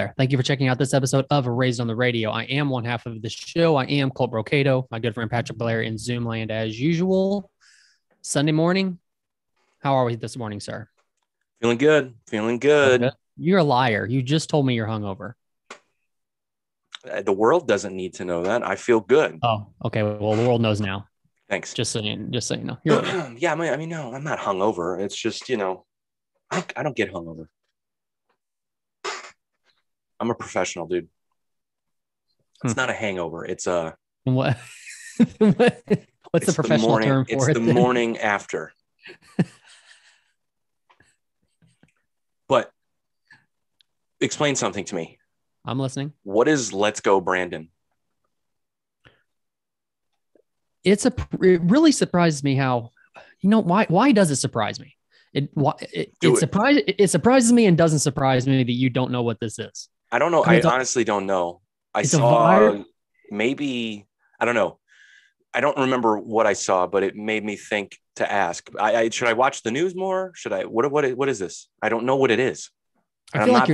there. Thank you for checking out this episode of Raised on the Radio. I am one half of the show. I am Colt Brocato, my good friend Patrick Blair in Zoom land as usual. Sunday morning. How are we this morning, sir? Feeling good. Feeling good. You're a liar. You just told me you're hungover. The world doesn't need to know that. I feel good. Oh, okay. Well, the world knows now. Thanks. Just so you know. Yeah, I mean, no, I'm not hungover. It's just, I don't get hungover. I'm a professional, dude. It's not a hangover. It's a what? What's the professional term for it? It's the morning after. But explain something to me. I'm listening. What is Let's Go Brandon? It really surprises me how, why does it surprise me? It surprises me and doesn't surprise me that you don't know what this is. I don't know. I honestly don't know. I saw maybe, I don't know. I don't remember what I saw, but it made me think to ask. Should I watch the news more? Should I? What is this? I don't know what it is. I feel like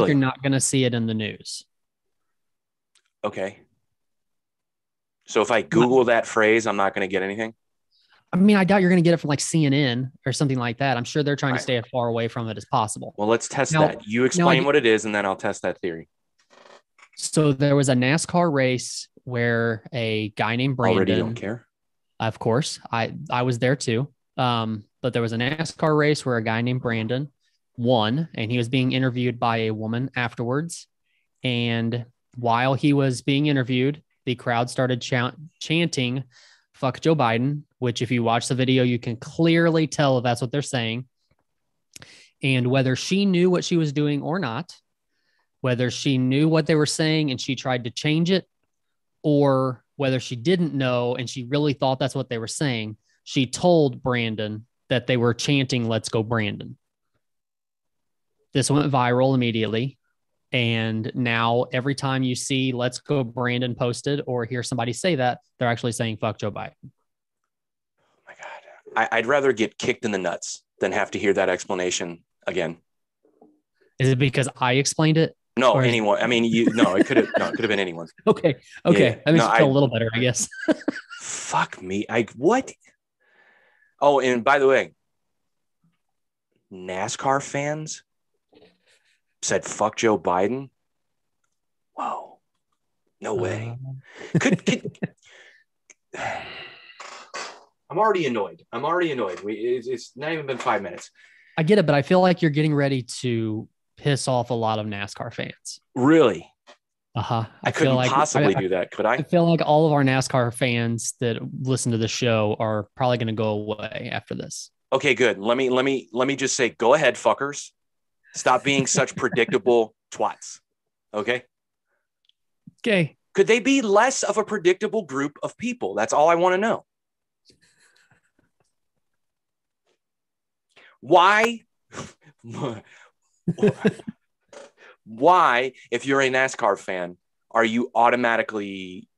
you're not gonna see it in the news. Okay. So if I Google that phrase, I'm not going to get anything. I mean, I doubt you're going to get it from like CNN or something like that. I'm sure they're trying to stay as far away from it as possible. Well, let's test that. You explain what it is, and then I'll test that theory. So there was a NASCAR race where a guy named Brandon. Already don't care. Of course, I was there too. But there was a NASCAR race where a guy named Brandon won, and he was being interviewed by a woman afterwards. And while he was being interviewed, the crowd started chanting, "Fuck Joe Biden," which if you watch the video, you can clearly tell that's what they're saying. And whether she knew what she was doing or not, whether she knew what they were saying and she tried to change it, or whether she didn't know and she really thought that's what they were saying, she told Brandon that they were chanting, "Let's go, Brandon." This went viral immediately. And now every time you see "Let's go, Brandon" posted or hear somebody say that, they're actually saying "Fuck Joe Biden." Oh my God. I'd rather get kicked in the nuts than have to hear that explanation again. Is it because I explained it? No, anyone. I mean, it could have been anyone. Okay. Yeah. That makes you feel a little better, I guess. Fuck me. What? Oh, and by the way, NASCAR fans said "fuck Joe Biden." Whoa. No way. Could I'm already annoyed. It's not even been 5 minutes. I get it, but I feel like you're getting ready to piss off a lot of NASCAR fans. Really? Uh-huh. I couldn't possibly do that, could I? I feel like all of our NASCAR fans that listen to the show are probably going to go away after this. Okay, good. Let me just say, go ahead, fuckers. Stop being such predictable twats. Okay? Okay. Could they be less of a predictable group of people? That's all I want to know. Why? Why, if you're a NASCAR fan, are you automatically...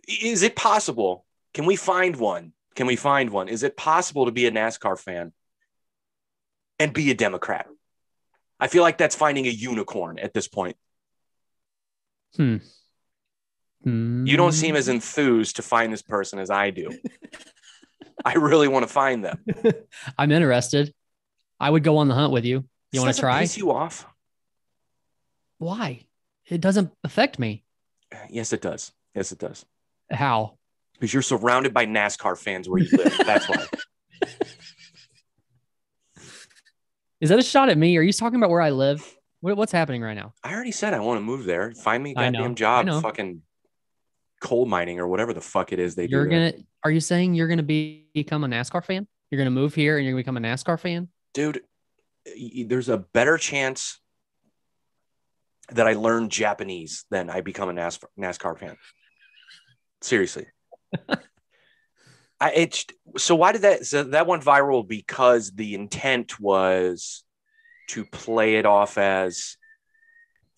Is it possible? Can we find one? Is it possible to be a NASCAR fan and be a Democrat? I feel like that's finding a unicorn at this point. You don't seem as enthused to find this person as I do. I really want to find them. I'm interested. I would go on the hunt with you. You want to try? Piss you off? Why? It doesn't affect me. Yes, it does. How? Because you're surrounded by NASCAR fans where you live. That's why. Is that a shot at me? Are you talking about where I live? What's happening right now? I already said I want to move there. Find me a goddamn job, fucking coal mining or whatever the fuck it is they do. Are you saying you're gonna become a NASCAR fan? You're gonna move here and you're gonna become a NASCAR fan? Dude, there's a better chance that I learn Japanese than I become a NASCAR fan. Seriously. So why did that went viral? Because the intent was to play it off as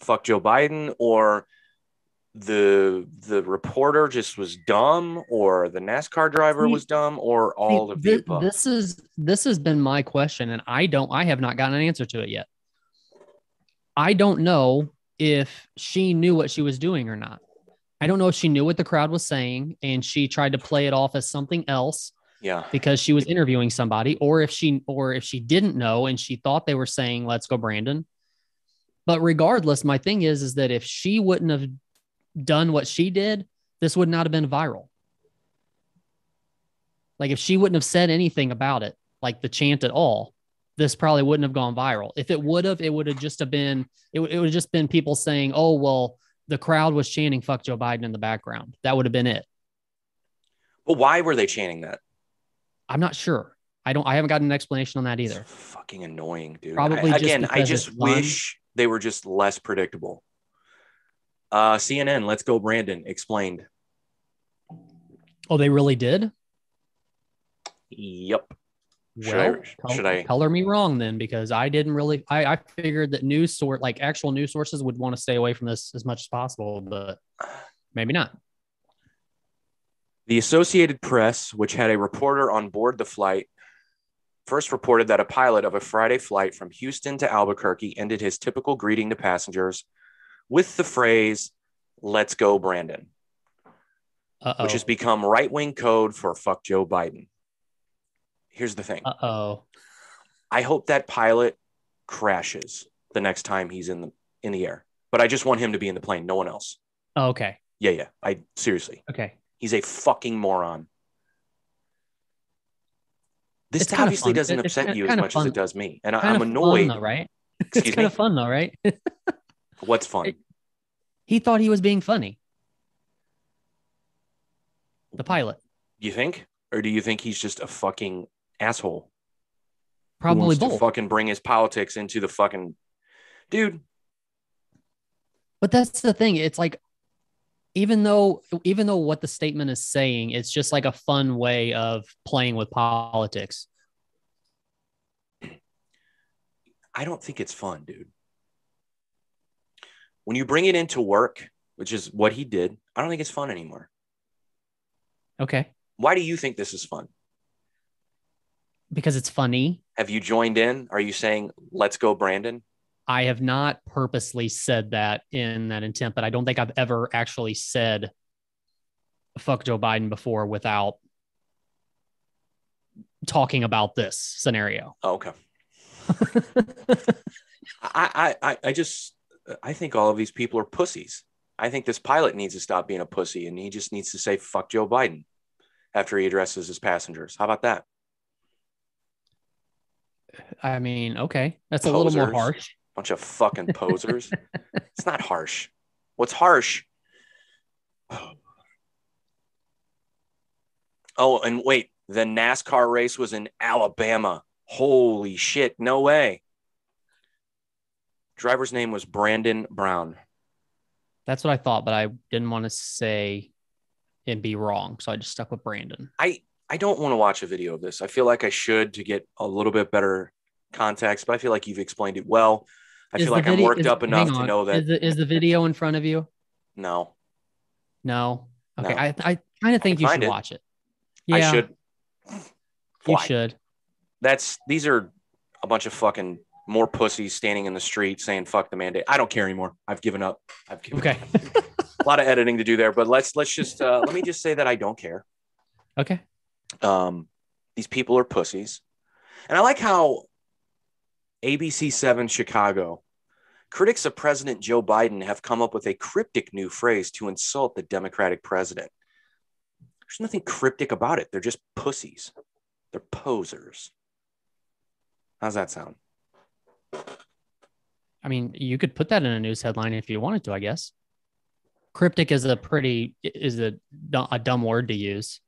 "fuck Joe Biden," or the reporter just was dumb, or the NASCAR driver was dumb, or all of the above? This has been my question, and I have not gotten an answer to it yet. I don't know if she knew what she was doing or not. I don't know if she knew what the crowd was saying and she tried to play it off as something else Yeah. because she was interviewing somebody, or if she didn't know and she thought they were saying, let's go, Brandon. But regardless, my thing is that if she wouldn't have done what she did, this would not have been viral. Like if she wouldn't have said anything about it, like the chant at all, this probably wouldn't have gone viral. If it would have just have been, it would have just been people saying, oh, well, the crowd was chanting fuck Joe Biden in the background. That would have been it. But why were they chanting that? I'm not sure. I haven't gotten an explanation on that either. It's fucking annoying, dude. Probably I just wish they were just less predictable. CNN, let's go, Brandon, explained. Oh, they really did? Yep. Well, should I color me wrong then, because I didn't really. I figured that actual news sources would want to stay away from this as much as possible, but maybe not. The Associated Press, which had a reporter on board the flight, first reported that a pilot of a Friday flight from Houston to Albuquerque ended his typical greeting to passengers with the phrase, "Let's go, Brandon," which has become right-wing code for fuck Joe Biden. Here's the thing. I hope that pilot crashes the next time he's in the air, but I just want him to be in the plane, no one else. Oh, okay. Yeah. I seriously. Okay. He's a fucking moron. This obviously doesn't upset you as much as it does me. And I'm annoyed. Fun, though, right? Excuse me? It's kind of fun, though, right? What's fun? He thought he was being funny. The pilot. You think? Or do you think he's just a fucking asshole? Probably both. To fucking bring his politics into the fucking dude. But that's the thing. It's like, even though what the statement is saying, it's just like a fun way of playing with politics. I don't think it's fun, dude. When you bring it into work, which is what he did, I don't think it's fun anymore. Okay. Why do you think this is fun? Because it's funny. Have you joined in? Are you saying, let's go, Brandon? I have not purposely said that in that intent, but I don't think I've ever actually said fuck Joe Biden before without talking about this scenario. Oh, okay. I think all of these people are pussies. I think this pilot needs to stop being a pussy and he just needs to say fuck Joe Biden after he addresses his passengers. How about that? I mean, okay. That's posers. A little more harsh. Bunch of fucking posers. It's not harsh. What's harsh? Oh, and wait, the NASCAR race was in Alabama. Holy shit, no way. Driver's name was Brandon Brown. That's what I thought, but I didn't want to say and be wrong, so I just stuck with Brandon. I don't want to watch a video of this. I feel like I should to get a little bit better context, but I feel like you've explained it well. I feel like I'm worked up enough to know that. Is the video in front of you? No. Okay. No. I kind of think you should watch it. Yeah. I should. You should. These are a bunch of fucking more pussies standing in the street saying fuck the mandate. I don't care anymore. I've given up. Okay. A lot of editing to do there, but let's just let me just say that I don't care. Okay. These people are pussies. And I like how ABC7 Chicago, critics of President Joe Biden have come up with a cryptic new phrase to insult the Democratic president. There's nothing cryptic about it. They're just pussies. They're posers. How's that sound? I mean, you could put that in a news headline if you wanted to, I guess. Cryptic is a dumb word to use.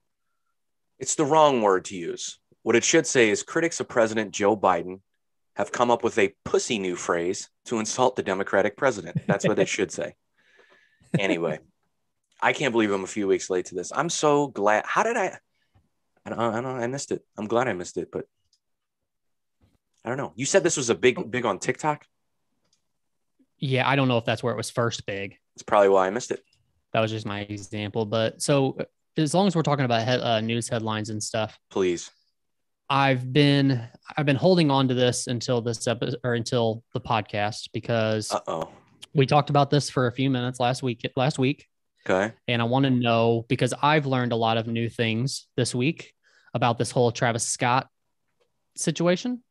It's the wrong word to use. What it should say is critics of President Joe Biden have come up with a pussy new phrase to insult the Democratic president. That's what it should say. Anyway, I can't believe I'm a few weeks late to this. I'm so glad. How did I missed it. I'm glad I missed it, but I don't know. You said this was a big on TikTok? Yeah, I don't know if that's where it was first big. That's probably why I missed it. That was just my example. But so as long as we're talking about news headlines and stuff. Please. I've been holding on to this until this episode or until the podcast because Uh-oh. we talked about this for a few minutes last week. Okay. And I want to know because I've learned a lot of new things this week about this whole Travis Scott situation.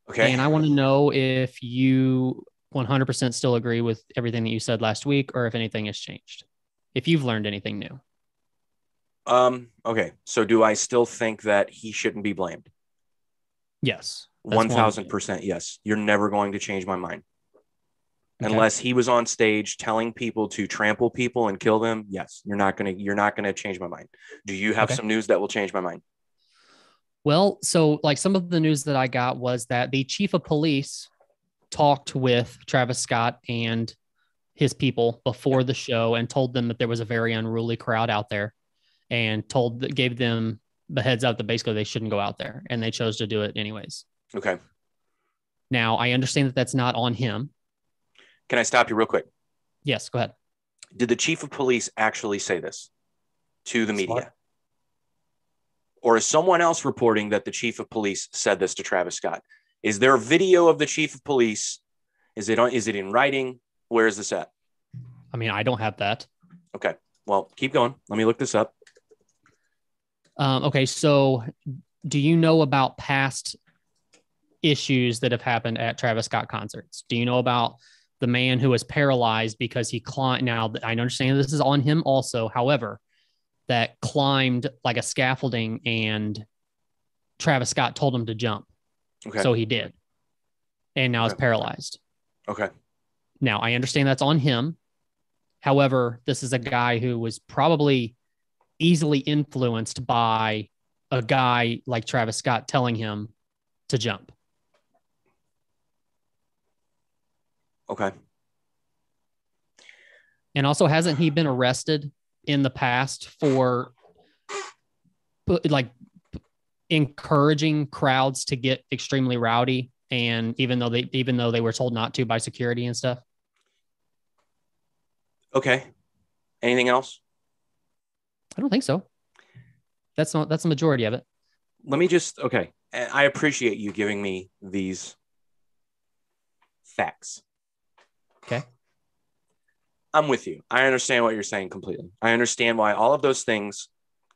Okay. And I want to know if you 100% still agree with everything that you said last week or if anything has changed. If you've learned anything new. Okay. So do I still think that he shouldn't be blamed? Yes. 1000% yes. You're never going to change my mind. Okay. Unless he was on stage telling people to trample people and kill them. Yes, you're not gonna change my mind. Do you have some news that will change my mind? Well, so like some of the news that I got was that the chief of police talked with Travis Scott and his people before the show and told them that there was a very unruly crowd out there and gave them the heads up that basically they shouldn't go out there, and they chose to do it anyways. Okay. Now, I understand that that's not on him. Can I stop you real quick? Yes, go ahead. Did the chief of police actually say this to the media? Smart. Or is someone else reporting that the chief of police said this to Travis Scott? Is there a video of the chief of police? Is it in writing? Where is this at? I mean, I don't have that. Okay. Well, keep going. Let me look this up. Okay. So do you know about past issues that have happened at Travis Scott concerts? Do you know about the man who was paralyzed because he climbed? Now, I understand this is on him also. However, that climbed like a scaffolding and Travis Scott told him to jump. Okay. So he did. And now is paralyzed. Okay. Now, I understand that's on him. However, this is a guy who was probably easily influenced by a guy like Travis Scott telling him to jump. Okay. And also, hasn't he been arrested in the past for like encouraging crowds to get extremely rowdy? And even though they were told not to by security and stuff. Okay. Anything else? I don't think so. That's the majority of it. Let me just, okay. I appreciate you giving me these facts. Okay. I'm with you. I understand what you're saying completely. I understand why all of those things,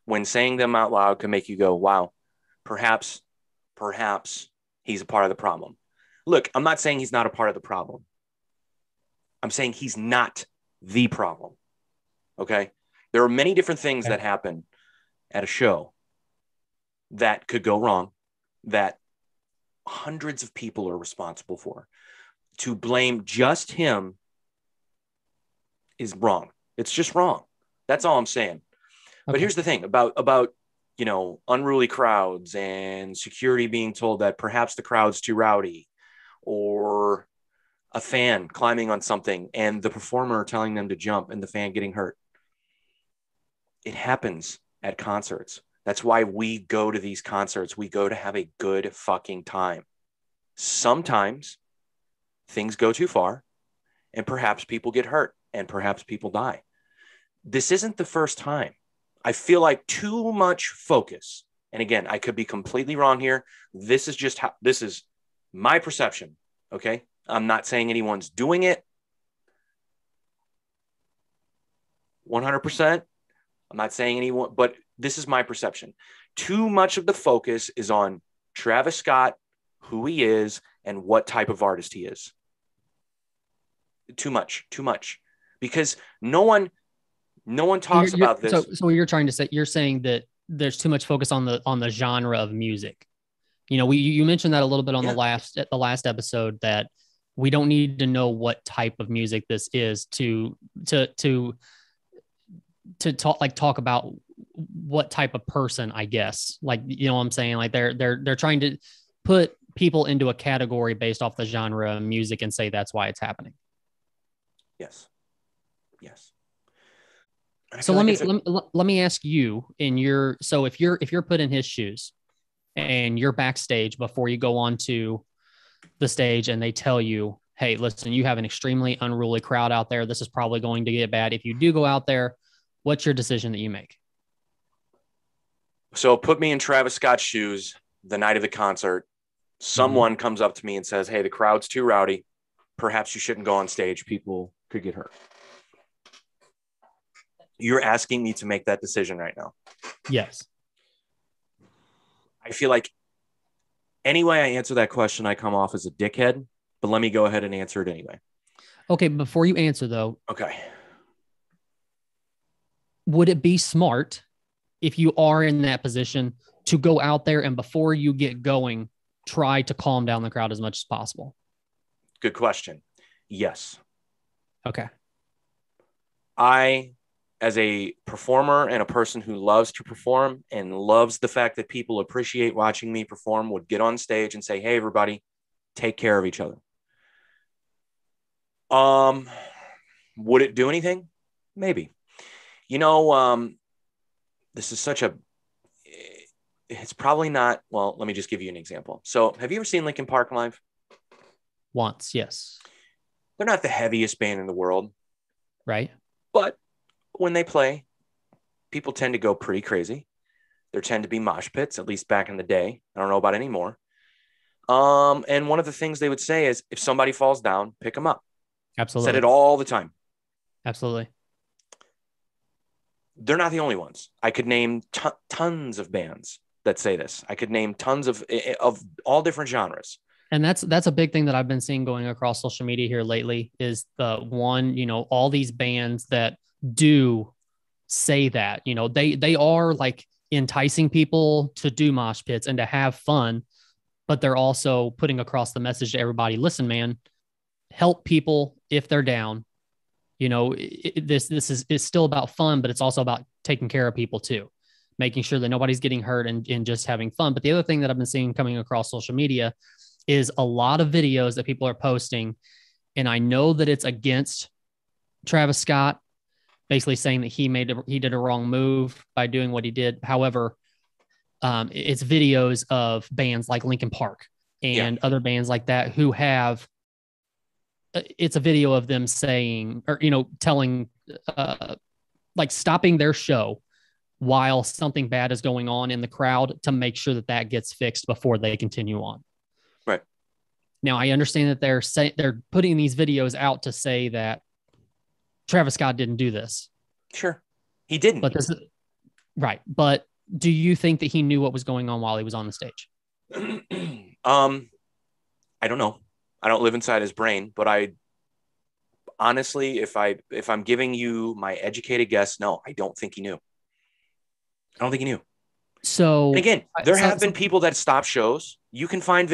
when saying them out loud, can make you go, wow, perhaps he's a part of the problem. Look, I'm not saying he's not a part of the problem. I'm saying he's not the problem. Okay. There are many different things that happen at a show that could go wrong, that hundreds of people are responsible for. To blame just him is wrong. It's just wrong. That's all I'm saying. Okay. But here's the thing about unruly crowds and security being told that perhaps the crowd's too rowdy, or a fan climbing on something and the performer telling them to jump and the fan getting hurt. It happens at concerts. That's why we go to these concerts. We go to have a good fucking time. Sometimes things go too far and perhaps people get hurt and perhaps people die. This isn't the first time. I feel like too much focus. And again, I could be completely wrong here. This is my perception. Okay. I'm not saying anyone's doing it 100%. I'm not saying anyone, but this is my perception. Too much of the focus is on Travis Scott, who he is, and what type of artist he is. Too much. Because no one talks about this. So you're trying to say, you're saying that there's too much focus on the genre of music. You mentioned that a little bit on the last episode, that we don't need to know what type of music this is to talk about what type of person, I guess. Like, you know what I'm saying? Like they're trying to put people into a category based off the genre of music and say that's why it's happening. Yes. So let me ask you, if you're put in his shoes and you're backstage before you go on to the stage and they tell you, hey, listen, you have an extremely unruly crowd out there. This is probably going to get bad. If you do go out there, what's your decision that you make? So put me in Travis Scott's shoes. the night of the concert, someone comes up to me and says, hey, the crowd's too rowdy. Perhaps you shouldn't go on stage. People could get hurt. You're asking me to make that decision right now. Yes. I feel like any way I answer that question, I come off as a dickhead, but let me go ahead and answer it anyway. Okay. Before you answer though. Okay. Would it be smart if you are in that position to go out there and before you get going, try to calm down the crowd as much as possible? Good question. Yes. Okay. I, as a performer and a person who loves to perform and loves the fact that people appreciate watching me perform, would get on stage and say, hey, everybody, take care of each other. Would it do anything? Maybe. You know, this is such a, it's probably not, well, let me just give you an example. So have you ever seen Linkin Park live? Once, yes. They're not the heaviest band in the world. Right. But when they play, people tend to go pretty crazy. There tend to be mosh pits, at least back in the day. I don't know about anymore. And one of the things they would say is, if somebody falls down, pick them up. Absolutely. Said it all the time. Absolutely. They're not the only ones. I could name tons of bands that say this. I could name tons of all different genres. And that's a big thing that I've been seeing going across social media here lately is the one, all these bands that do say that, they are like enticing people to do mosh pits and to have fun, but they're also putting across the message to everybody, listen, man, help people if they're down. This is still about fun, but it's also about taking care of people too, making sure that nobody's getting hurt and just having fun. But the other thing that I've been seeing coming across social media is a lot of videos that people are posting. And I know that it's against Travis Scott, basically saying that he did a wrong move by doing what he did. However, it's videos of bands like Linkin Park and other bands like that who have, it's a video of them saying, or, telling, like stopping their show while something bad is going on in the crowd to make sure that gets fixed before they continue on. Right. Now, I understand that they're putting these videos out to say that Travis Scott didn't do this. Sure. He didn't. But right. But do you think that he knew what was going on while he was on the stage? I don't know. I don't live inside his brain, but I honestly, if I'm giving you my educated guess, no, I don't think he knew. I don't think he knew. So and again, there have been people that stop shows. You can find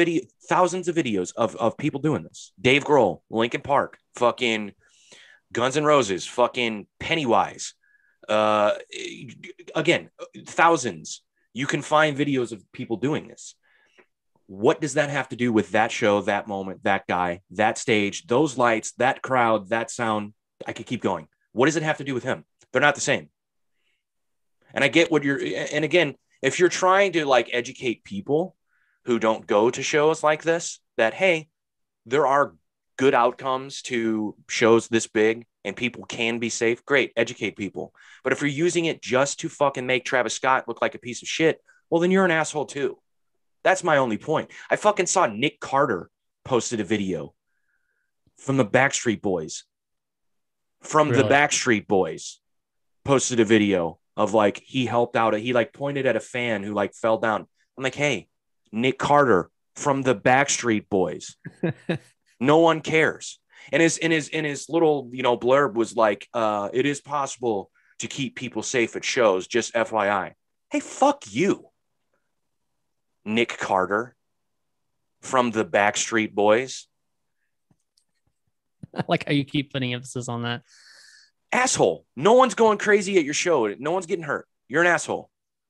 thousands of videos of people doing this. Dave Grohl, Linkin Park, fucking Guns N' Roses, fucking Pennywise. Again, thousands. You can find videos of people doing this. What does that have to do with that show, that moment, that guy, that stage, those lights, that crowd, that sound? I could keep going. What does it have to do with him? They're not the same. And I get what and again, if you're trying to like educate people who don't go to shows like this, that, hey, there are good outcomes to shows this big and people can be safe, great, educate people. But if you're using it just to fucking make Travis Scott look like a piece of shit, well, then you're an asshole too. That's my only point. I fucking saw Nick Carter posted a video from the Backstreet Boys. The Backstreet Boys posted a video of like, he helped out. He like pointed at a fan who like fell down. I'm like, hey, Nick Carter from the Backstreet Boys. No one cares. And in his little, blurb was like, it is possible to keep people safe at shows, just FYI. Hey, fuck you, Nick Carter from the Backstreet Boys. I like how you keep putting emphasis on that. Asshole. No one's going crazy at your show. No one's getting hurt. You're an asshole.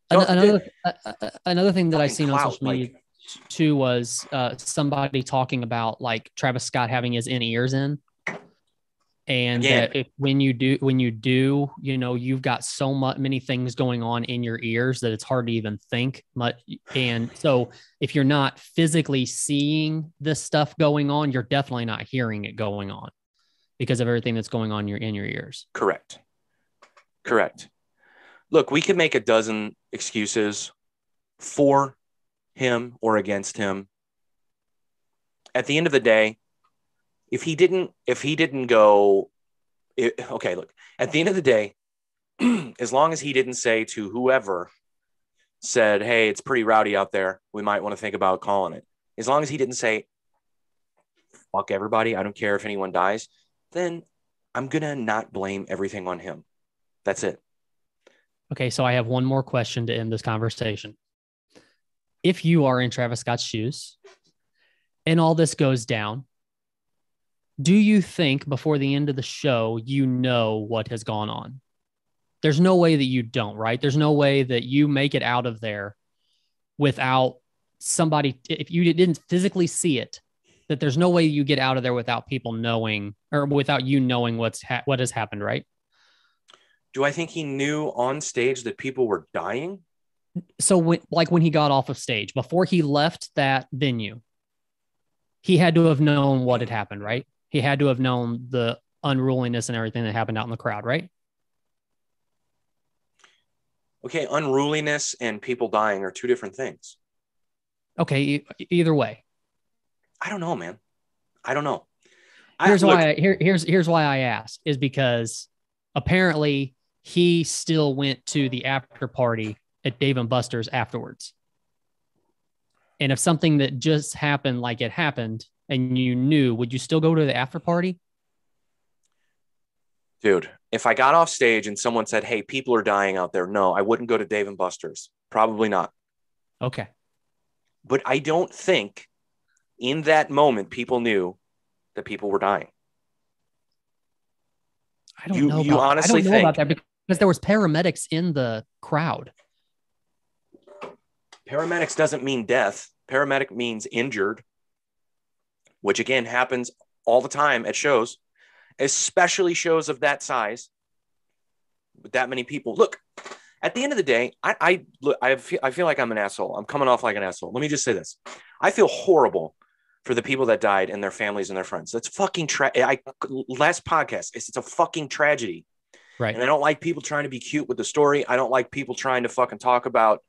Another thing that I seen on social media too was somebody talking about like Travis Scott having his in-ears in. And that when you do, you've got so many things going on in your ears that it's hard to even think much. And so if you're not physically seeing this stuff going on, you're definitely not hearing it going on because of everything that's going on in your ears. Correct. Look, we could make a dozen excuses for him or against him. At the end of the day, if he didn't go, okay, look, at the end of the day, as long as he didn't say to whoever said, hey, it's pretty rowdy out there, we might want to think about calling it. As long as he didn't say, fuck everybody, I don't care if anyone dies, then I'm going to not blame everything on him. That's it. Okay, so I have one more question to end this conversation. If you are in Travis Scott's shoes and all this goes down, do you think before the end of the show, you know what has gone on? There's no way that you don't, right? There's no way that you make it out of there without somebody, if you didn't physically see it, that there's no way you get out of there without people knowing or without you knowing what has happened, right? Do I think he knew on stage that people were dying? So when he got off of stage, before he left that venue, he had to have known what had happened, right? He had to have known the unruliness and everything that happened out in the crowd, right? Okay, unruliness and people dying are two different things. Okay, either way. I don't know, man. I don't know. Here's why I asked is because apparently he still went to the after party at Dave and Buster's afterwards. And if something that just happened like it happened and you knew, would you still go to the after party? Dude, if I got off stage and someone said, hey, people are dying out there, no, I wouldn't go to Dave and Buster's. Probably not. Okay. But I don't think in that moment people knew that people were dying. I don't know about that because there was paramedics in the crowd. Paramedics doesn't mean death. Paramedic means injured, which again happens all the time at shows, especially shows of that size with that many people. Look, at the end of the day, I feel like I'm an asshole. I'm coming off like an asshole. Let me just say this. I feel horrible for the people that died and their families and their friends. That's fucking last podcast. It's a fucking tragedy. Right. And I don't like people trying to be cute with the story. I don't like people trying to fucking talk about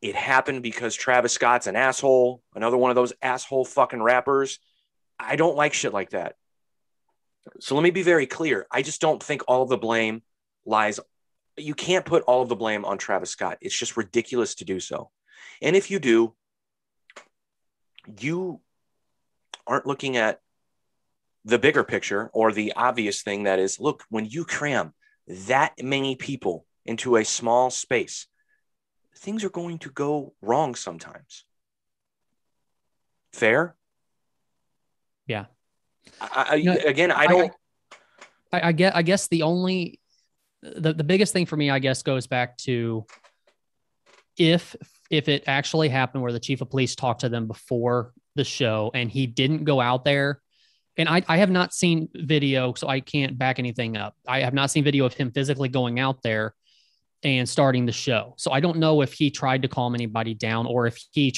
it happened because Travis Scott's an asshole, another one of those asshole fucking rappers. I don't like shit like that. So let me be very clear. I just don't think all of the blame lies. You can't put all of the blame on Travis Scott. It's just ridiculous to do so. And if you do, you aren't looking at the bigger picture or the obvious thing that is, look, when you cram that many people into a small space, things are going to go wrong sometimes. Fair? Yeah. I guess the biggest thing for me, I guess, goes back to if it actually happened where the chief of police talked to them before the show and he didn't go out there. And I have not seen video, so I can't back anything up. I have not seen video of him physically going out there and starting the show. So I don't know if he tried to calm anybody down or if he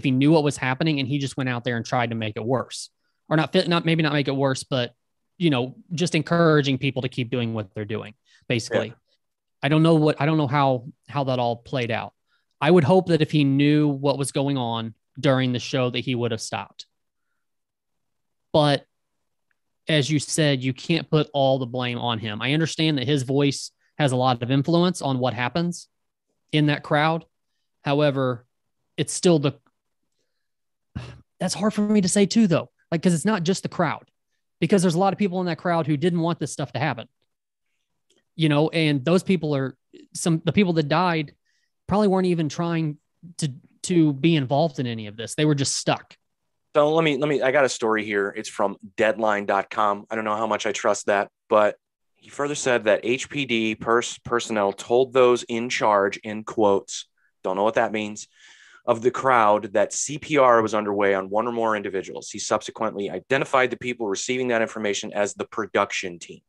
knew what was happening and he just went out there and tried to make it worse. Or maybe not make it worse, but, just encouraging people to keep doing what they're doing, basically. Yeah. I don't know how that all played out. I would hope that if he knew what was going on during the show that he would have stopped. But as you said, you can't put all the blame on him. I understand that his voice has a lot of influence on what happens in that crowd. However, it's still that's hard for me to say too, though. Like, because it's not just the crowd, because there's a lot of people in that crowd who didn't want this stuff to happen, and those people the people that died probably weren't even trying to be involved in any of this. They were just stuck. So let me, I got a story here. It's from deadline.com. I don't know how much I trust that, but he further said that HPD personnel told those in charge, in quotes, don't know what that means, of the crowd that CPR was underway on one or more individuals. He subsequently identified the people receiving that information as the production team.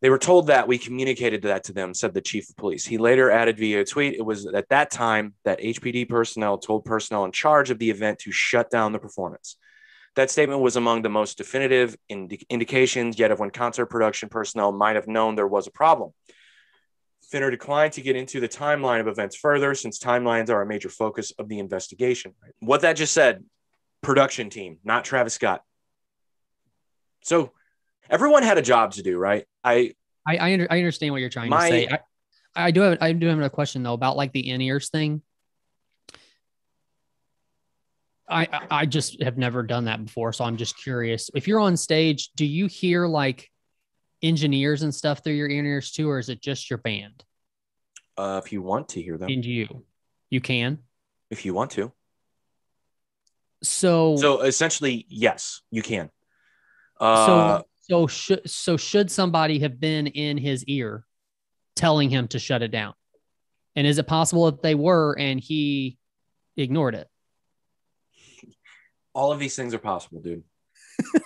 They were told that. We communicated that to them, said the chief of police. He later added via a tweet, it was at that time that HPD personnel told personnel in charge of the event to shut down the performance. That statement was among the most definitive indications yet of when concert production personnel might have known there was a problem. Finner declined to get into the timeline of events further, since timelines are a major focus of the investigation. What that just said, production team, not Travis Scott. So everyone had a job to do, right? I understand what you're trying to say. I do have a question though about like the in-ears thing. I just have never done that before, so I'm just curious. If you're on stage, do you hear like engineers and stuff through your in-ears too, or is it just your band? If you want to hear them, And you can. if you want to. So So essentially, yes, you can. Should somebody have been in his ear telling him to shut it down? And is it possible that they were and he ignored it? All of these things are possible, dude.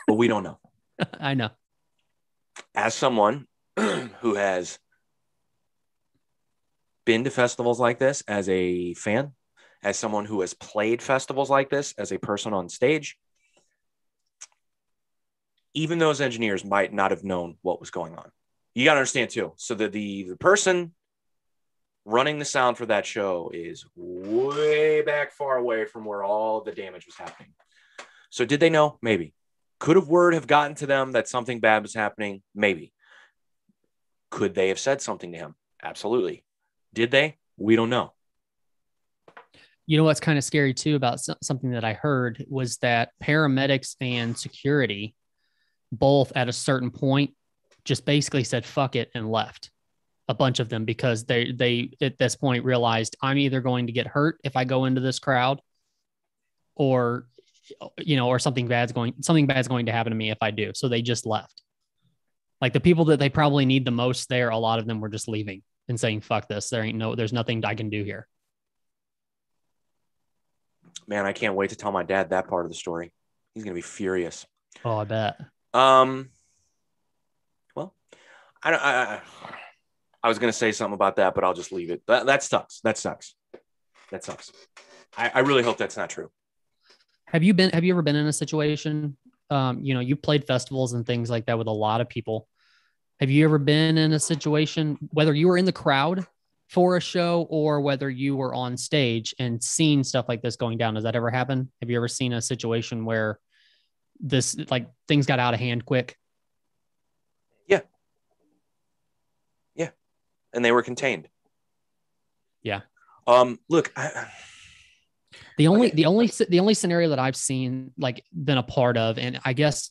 But we don't know. I know. As someone who has been to festivals like this as a fan, as someone who has played festivals like this as a person on stage, even those engineers might not have known what was going on. You got to understand too. So that the person running the sound for that show is way back far away from where all the damage was happening. So did they know? Maybe. Could word have gotten to them that something bad was happening? Maybe. Could they have said something to him? Absolutely. Did they? We don't know. You know what's kind of scary too about something that I heard was that paramedics and security both at a certain point just basically said fuck it and left. A bunch of them, because they at this point realized I'm either going to get hurt if I go into this crowd, or or something bad's going to happen to me if I do. So they just left. Like the people that they probably need the most there, a lot of them were just leaving and saying, fuck this. There's nothing I can do here. Man, I can't wait to tell my dad that part of the story. He's going to be furious. Oh, I bet. Well, I was going to say something about that, but I'll just leave it. That sucks. That sucks. I really hope that's not true. Have you ever been in a situation, you played festivals and things like that with a lot of people. Have you ever been in a situation, whether you were in the crowd for a show or whether you were on stage and seen stuff like this going down? Does that ever happen? Have you ever seen a situation where this, like, things got out of hand quick? Yeah. And they were contained. Yeah. Look, the only scenario that I've seen, like, been a part of, and I guess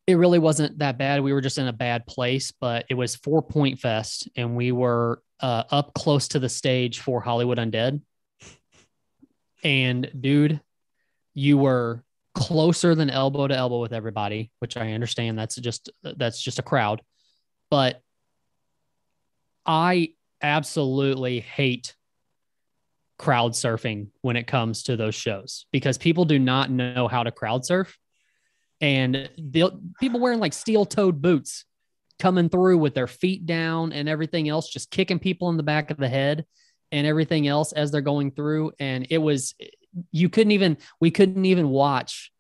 it really wasn't that bad. We were just in a bad place, but it was 4 Point Fest, and we were up close to the stage for Hollywood Undead. And dude, you were closer than elbow to elbow with everybody, which I understand that's just a crowd. But I absolutely hate crowd surfing when it comes to those shows, because people do not know how to crowd surf, and people wearing like steel-toed boots coming through with their feet down and everything else, just kicking people in the back of the head and everything else as they're going through. And we couldn't even watch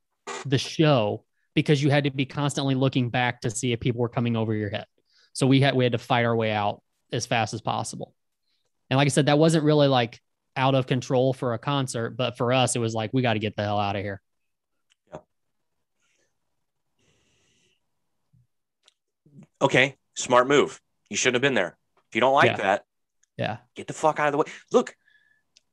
the show because you had to be constantly looking back to see if people were coming over your head. So we had to fight our way out as fast as possible. And like I said, that wasn't really like out of control for a concert, but for us, it was like, we got to get the hell out of here. Yeah. Okay. Smart move. You shouldn't have been there. If you don't like that, get the fuck out of the way. Look,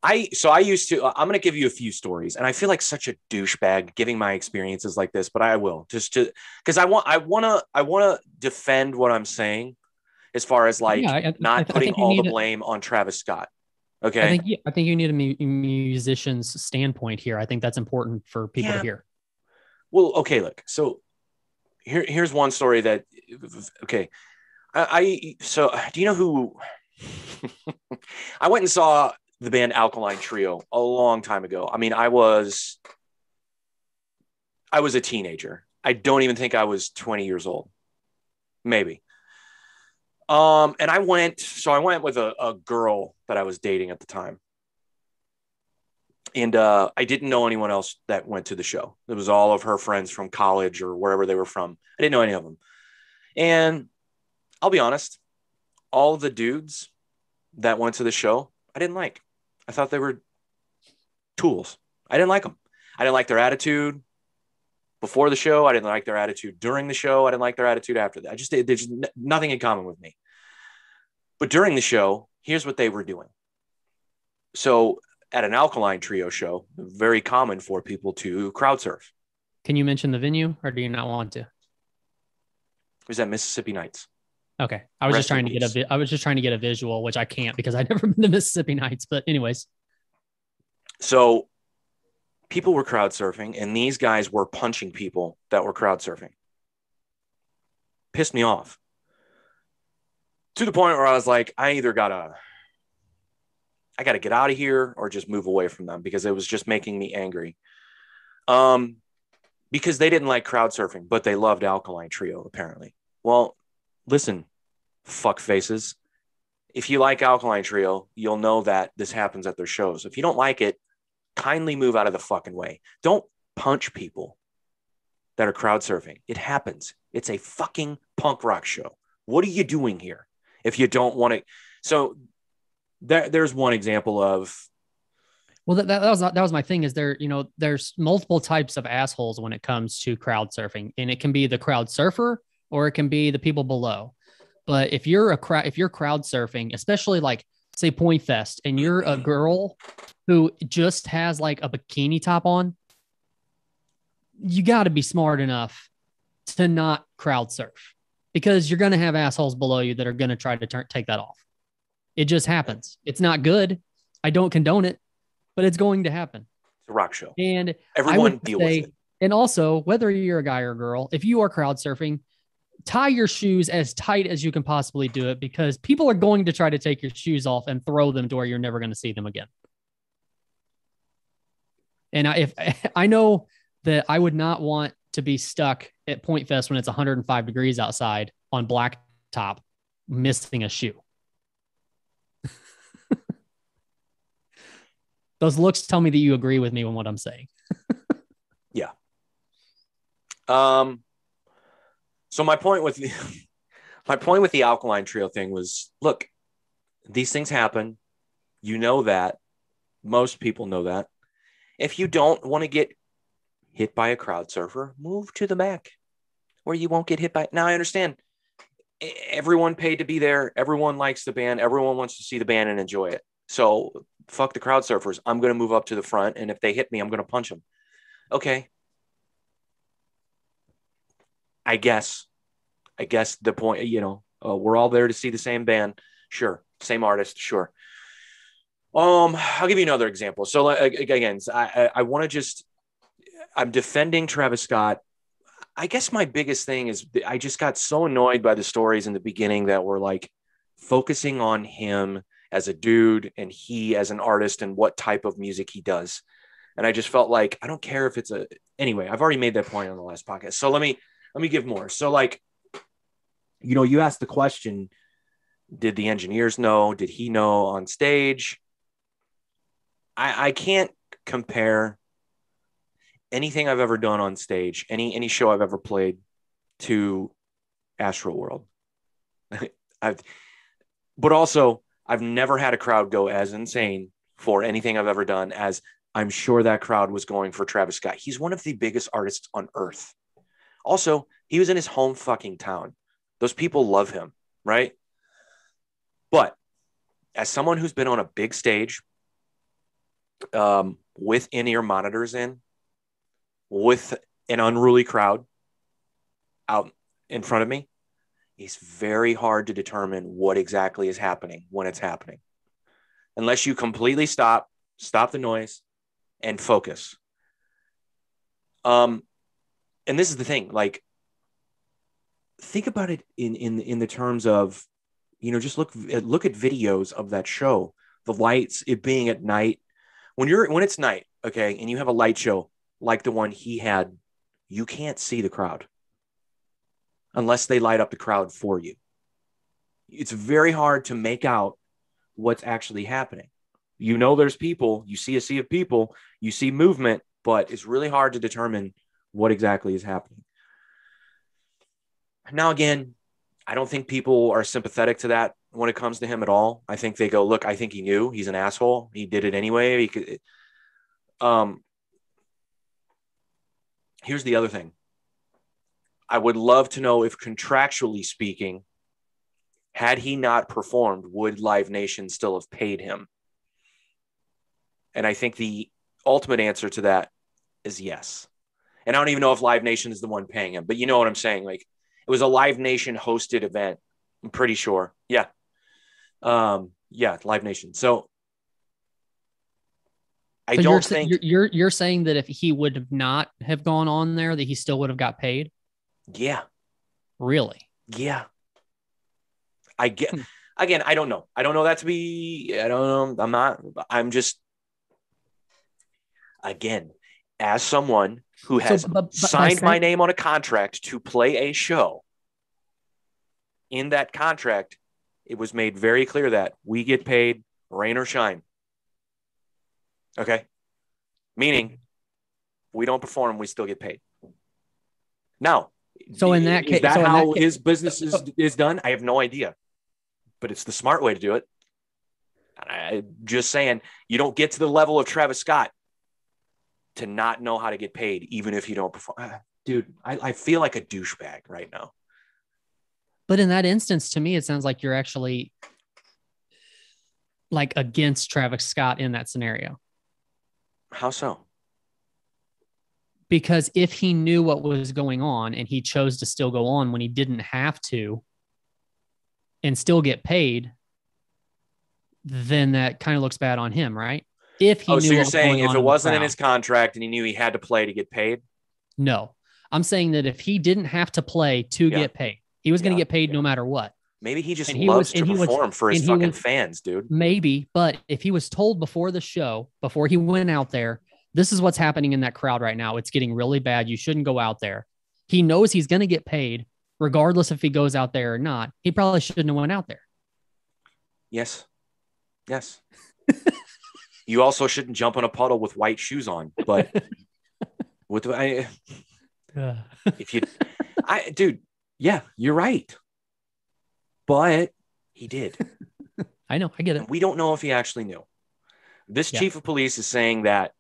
I'm going to give you a few stories, and I feel like such a douchebag giving my experiences like this, but I will because I want to defend what I'm saying as far as not putting all the blame on Travis Scott. Okay. I think you need a musician's standpoint here. I think that's important for people to hear. Well, okay, look. So here's one story that, okay. So do you know who I went and saw the band Alkaline Trio a long time ago? I mean, I was a teenager. I don't even think I was 20 years old. Maybe. And I went with a girl that I was dating at the time. And I didn't know anyone else that went to the show. It was all of her friends from college or wherever they were from. I didn't know any of them. And I'll be honest, all the dudes that went to the show, I didn't like. I thought they were tools. I didn't like them. I didn't like their attitude before the show. I didn't like their attitude during the show. I didn't like their attitude after that. There's nothing in common with me. But during the show, here's what they were doing. So at an Alkaline Trio show, very common for people to crowd surf. Can you mention the venue, or do you not want to? It was at Mississippi Nights. Okay. I was just trying to get a visual, which I can't because I've never been to Mississippi Nights, but anyways. So people were crowd surfing, and these guys were punching people that were crowd surfing. Pissed me off. To the point where I was like, I gotta get out of here or just move away from them, because it was just making me angry. Because they didn't like crowd surfing, but they loved Alkaline Trio, apparently. Well, listen, fuck faces. If you like Alkaline Trio, you'll know that this happens at their shows. If you don't like it, kindly move out of the fucking way. Don't punch people that are crowd surfing. It happens. It's a fucking punk rock show. What are you doing here if you don't want to? So there's one example of. Well, that was my thing. Is there, there's multiple types of assholes when it comes to crowd surfing, and it can be the crowd surfer or it can be the people below. But if you're crowd surfing, especially like say Point Fest, and you're a girl who just has like a bikini top on, you got to be smart enough to not crowd surf, because you're going to have assholes below you that are going to try to take that off. It just happens. It's not good. I don't condone it, but it's going to happen. It's a rock show. And everyone deal with it. And also, whether you're a guy or a girl, if you are crowd surfing, tie your shoes as tight as you can possibly do it, because people are going to try to take your shoes off and throw them to where you're never going to see them again. And if I know that I would not want to be stuck at Point Fest when it's 105 degrees outside on blacktop, missing a shoe. Those looks tell me that you agree with me on what I'm saying. Yeah. So my point with the Alkaline Trio thing was, look, these things happen. You know that. Most people know that. If you don't want to get hit by a crowd surfer, move to the back where you won't get hit by. Now I understand everyone paid to be there. Everyone likes the band. Everyone wants to see the band and enjoy it. So fuck the crowd surfers. I'm going to move up to the front, and if they hit me, I'm going to punch them. Okay. I guess the point, we're all there to see the same band. Sure. Same artist. Sure. I'll give you another example. So again, I want to I'm defending Travis Scott. I guess my biggest thing is I just got so annoyed by the stories in the beginning that were like focusing on him as a dude and he as an artist and what type of music he does. And I just felt like, I don't care if anyway, I've already made that point on the last podcast. So let me give more. So like, you asked the question, did the engineers know? Did he know on stage? I can't compare anything I've ever done on stage, any show I've ever played, to Astroworld. But also, I've never had a crowd go as insane for anything I've ever done as I'm sure that crowd was going for Travis Scott. He's one of the biggest artists on earth. Also, he was in his home fucking town. Those people love him, right? But as someone who's been on a big stage, with in-ear monitors in, with an unruly crowd out in front of me, it's very hard to determine what exactly is happening when it's happening. Unless you completely stop the noise and focus. And this is the thing, like, think about it in the terms of, just look at videos of that show, the lights, it being at night. When it's night, okay, and you have a light show like the one he had, you can't see the crowd unless they light up the crowd for you. It's very hard to make out what's actually happening. There's people, you see a sea of people, you see movement, but it's really hard to determine what exactly is happening. Now, again, I don't think people are sympathetic to that when it comes to him at all. I think they go, look, I think he knew he's an asshole. He did it anyway. He could, um, here's the other thing. I would love to know if contractually speaking, had he not performed, would Live Nation still have paid him? And I think the ultimate answer to that is yes. And I don't even know if Live Nation is the one paying him, but you know what I'm saying? Like, it was a Live Nation hosted event. I'm pretty sure. Yeah. Yeah, Live Nation. So I So don't think. you're saying that if he would have not have gone on there, that he still would have got paid? Yeah. Really? Yeah. I get. Again, I don't know. I don't know that to be. I don't know. I'm not. I'm just. Again, as someone who So, has signed my name on a contract to play a show, in that contract, it was made very clear that we get paid rain or shine. Okay. Meaning, we don't perform, we still get paid. Now, so in that is case, that so how his business is done? I have no idea, but it's the smart way to do it. I'm just saying, you don't get to the level of Travis Scott to not know how to get paid, even if you don't perform. Dude, I feel like a douchebag right now. but in that instance, to me, it sounds like you're actually like against Travis Scott in that scenario. How so? Because if he knew what was going on and he chose to still go on when he didn't have to and still get paid, then that kind of looks bad on him, right? If he So knew you're what was saying going if on it in the wasn't in crowd. his contract and he knew he had to play to get paid? No, I'm saying that if he didn't have to play to Yeah. get paid, he was going to get paid no matter what. Maybe he just And he was, loves to perform for his fucking fans, dude. Maybe, but if he was told before the show, before he went out there, this is what's happening in that crowd right now. It's getting really bad. You shouldn't go out there. He knows he's going to get paid regardless if he goes out there or not. He probably shouldn't have went out there. Yes. Yes. You also shouldn't jump in a puddle with white shoes on, but with if you dude, yeah, you're right. But he did. I know, I get it. And we don't know if he actually knew. This chief of police is saying that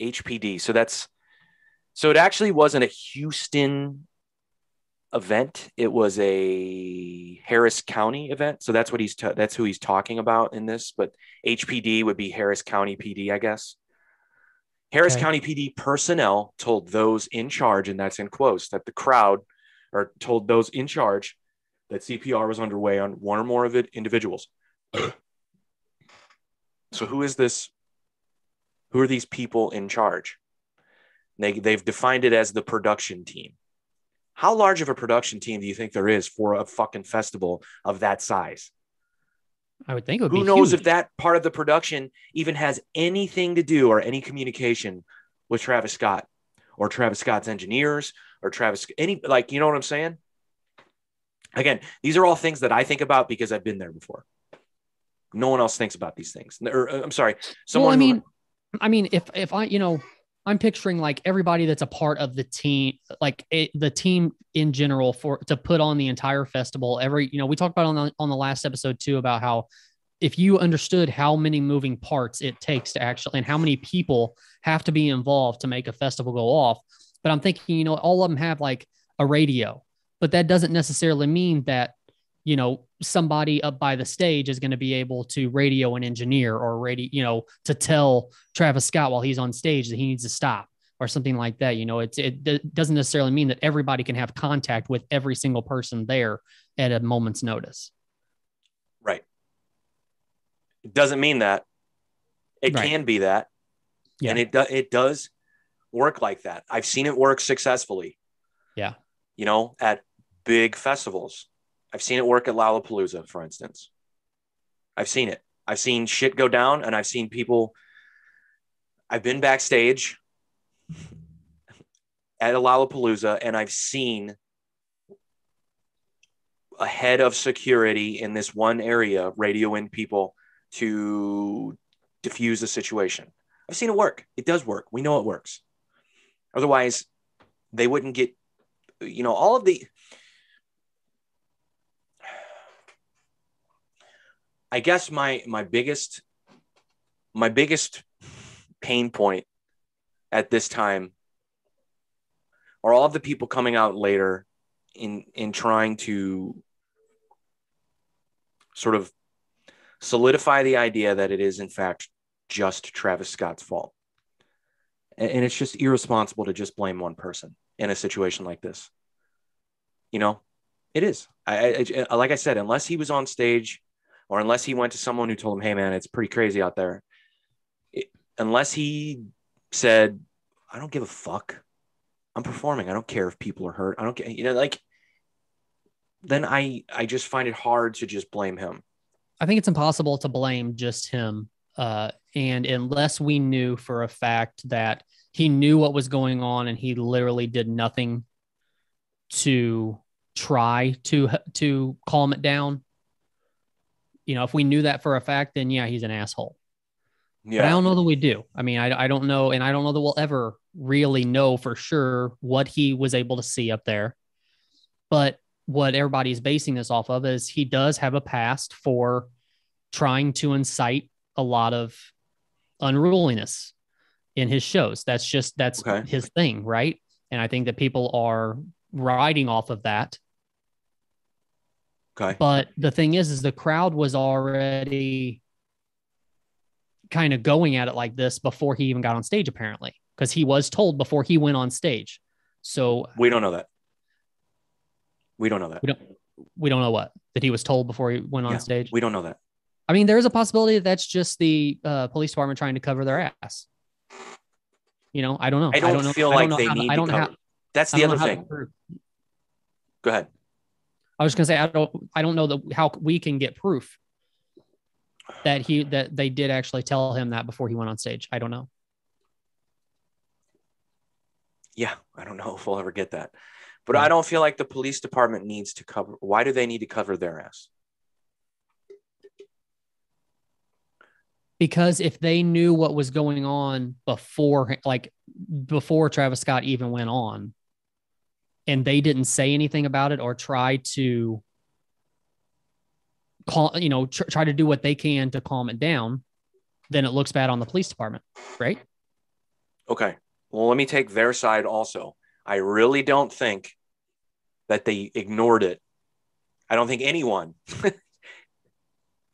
HPD. So it actually wasn't a Houston event. It was a Harris County event. So that's what that's who he's talking about in this. But HPD would be Harris County PD, I guess. Harris County PD personnel told those in charge, and that's in quotes, that the crowd, or told those in charge that CPR was underway on one or more of it individuals. So who is this? Who are these people in charge? They've defined it as the production team. How large of a production team do you think there is for a fucking festival of that size? I would think it would Who be knows huge. if that part of the production even has anything to do or any communication with Travis Scott or Travis Scott's engineers or you know what I'm saying? Again, these are all things that I think about because I've been there before. No one else thinks about these things. Or, I'm sorry, someone. Well, I mean, if I, I'm picturing like everybody that's a part of the team, like the team in general to put on the entire festival. We talked about on the last episode too about how if you understood how many moving parts it takes to actually and how many people have to be involved to make a festival go off. But I'm thinking, all of them have like a radio, but that doesn't necessarily mean that somebody up by the stage is going to be able to radio an engineer or to tell Travis Scott while he's on stage that he needs to stop or something like that. It doesn't necessarily mean that everybody can have contact with every single person there at a moment's notice. Right. It doesn't mean that. It can be that. Yeah. And it does work like that. I've seen it work successfully. Yeah. At big festivals. I've seen it work at Lollapalooza, for instance. I've seen it. I've seen shit go down, and I've seen people. I've been backstage at a Lollapalooza, and I've seen a head of security in this one area radio in people to diffuse the situation. I've seen it work. It does work. We know it works. Otherwise, they wouldn't get all of the, I guess my biggest pain point at this time are all of the people coming out later in trying to sort of solidify the idea that it is in fact just Travis Scott's fault. And it's just irresponsible to just blame one person in a situation like this. It is. I like I said, unless he was on stage or unless he went to someone who told him, hey man, it's pretty crazy out there. Unless he said, I don't give a fuck. I'm performing. I don't care if people are hurt. I don't care, then I just find it hard to just blame him. I think it's impossible to blame just him. And unless we knew for a fact that he knew what was going on and he literally did nothing to try to calm it down. If we knew that for a fact, then yeah, he's an asshole. Yeah. But I don't know that we do. I mean, I don't know. And I don't know that we'll ever really know for sure what he was able to see up there. But what everybody's basing this off of is he does have a past for trying to incite a lot of unruliness in his shows. That's okay. His thing, right? And I think that people are riding off of that. Okay. But the thing is the crowd was already kind of going at it like this before he even got on stage, apparently, because he was told before he went on stage. So we don't know that. We don't know that. We don't know what, that he was told before he went on stage. We don't know that. I mean, there is a possibility that's just the police department trying to cover their ass. I don't know. I don't feel like they need to cover. That's the other thing. Go ahead. I was going to say, I don't know how we can get proof that they did actually tell him that before he went on stage. I don't know. Yeah, I don't know if we'll ever get that. But I don't feel like the police department needs to cover. Why do they need to cover their ass? Because if they knew what was going on before Travis Scott even went on, and they didn't say anything about it or try to try to do what they can to calm it down, then it looks bad on the police department, right? Okay. Well, let me take their side also. I really don't think that they ignored it. I don't think anyone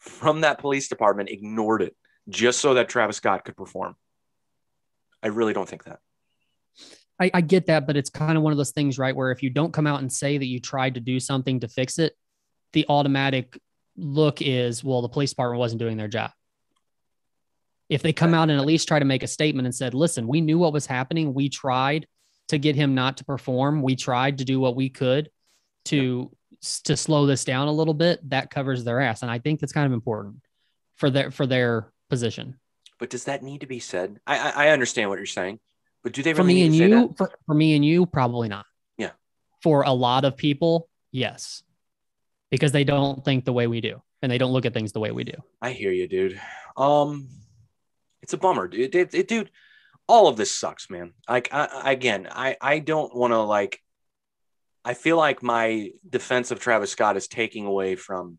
from that police department ignored it just so that Travis Scott could perform. I really don't think that. I get that, but it's kind of one of those things, right, where if you don't come out and say that you tried to do something to fix it, the automatic look is, well, the police department wasn't doing their job. If they come out and at least try to make a statement and said, listen, we knew what was happening. We tried to get him not to perform. We tried to do what we could to slow this down a little bit. That covers their ass. And I think that's kind of important for their position. But does that need to be said? I understand what you're saying, but do they really need to say that? For me and you, probably not. Yeah. For a lot of people, yes. Because they don't think the way we do. And they don't look at things the way we do. I hear you, dude. It's a bummer, dude. Dude, all of this sucks, man. Like, I don't want to, I feel like my defense of Travis Scott is taking away from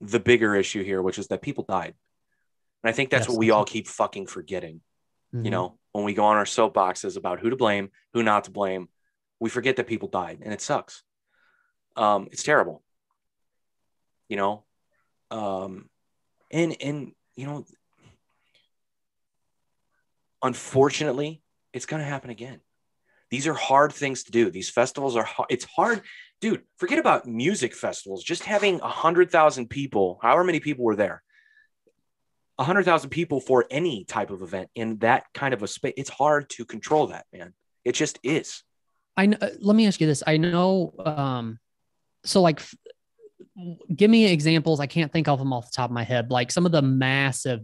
the bigger issue here, which is that people died. And I think that's what we all keep fucking forgetting. Mm-hmm. When we go on our soapboxes about who to blame, who not to blame, we forget that people died, and it sucks. It's terrible. Unfortunately, it's going to happen again. These are hard things to do. These festivals are hard. It's hard. Dude, forget about music festivals. Just having 100,000 people, however many people were there, 100,000 people for any type of event in that kind of a space. It's hard to control that, man. It just is. Let me ask you this. I know, give me examples. I can't think of them off the top of my head. Like some of the massive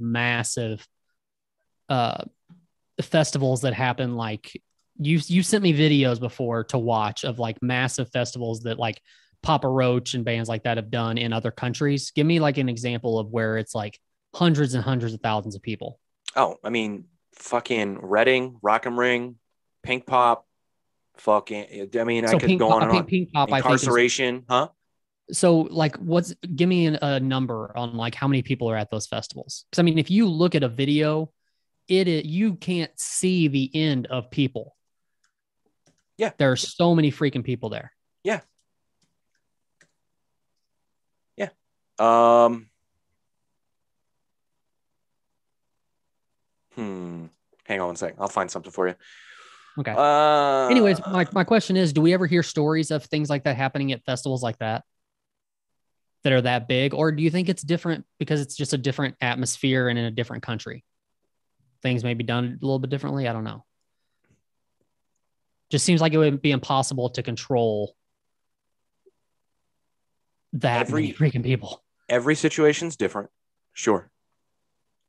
festivals that happen, like you sent me videos before to watch of like massive festivals that like Papa Roach and bands like that have done in other countries. Give me like an example of where it's like hundreds and hundreds of thousands of people. Oh, I mean, fucking Reading, Rock 'em Ring, Pink Pop, Fucking, I mean, I So could go on and on. Pink Pop, I think is Incarceration, huh? so like give me a number on like how many people are at those festivals. Because I mean, if you look at a video, you can't see the end of people. Yeah. There are so many freaking people there. Yeah. Yeah. Um, Hang on one second. I'll find something for you. Okay. Uh, Anyways, my question is, do we ever hear stories of things like that happening at festivals like that are that big? Or do you think it's different because it's just a different atmosphere and in a different country? Things may be done a little bit differently. I don't know. Just seems like it would be impossible to control that many freaking people. Every situation's different. Sure.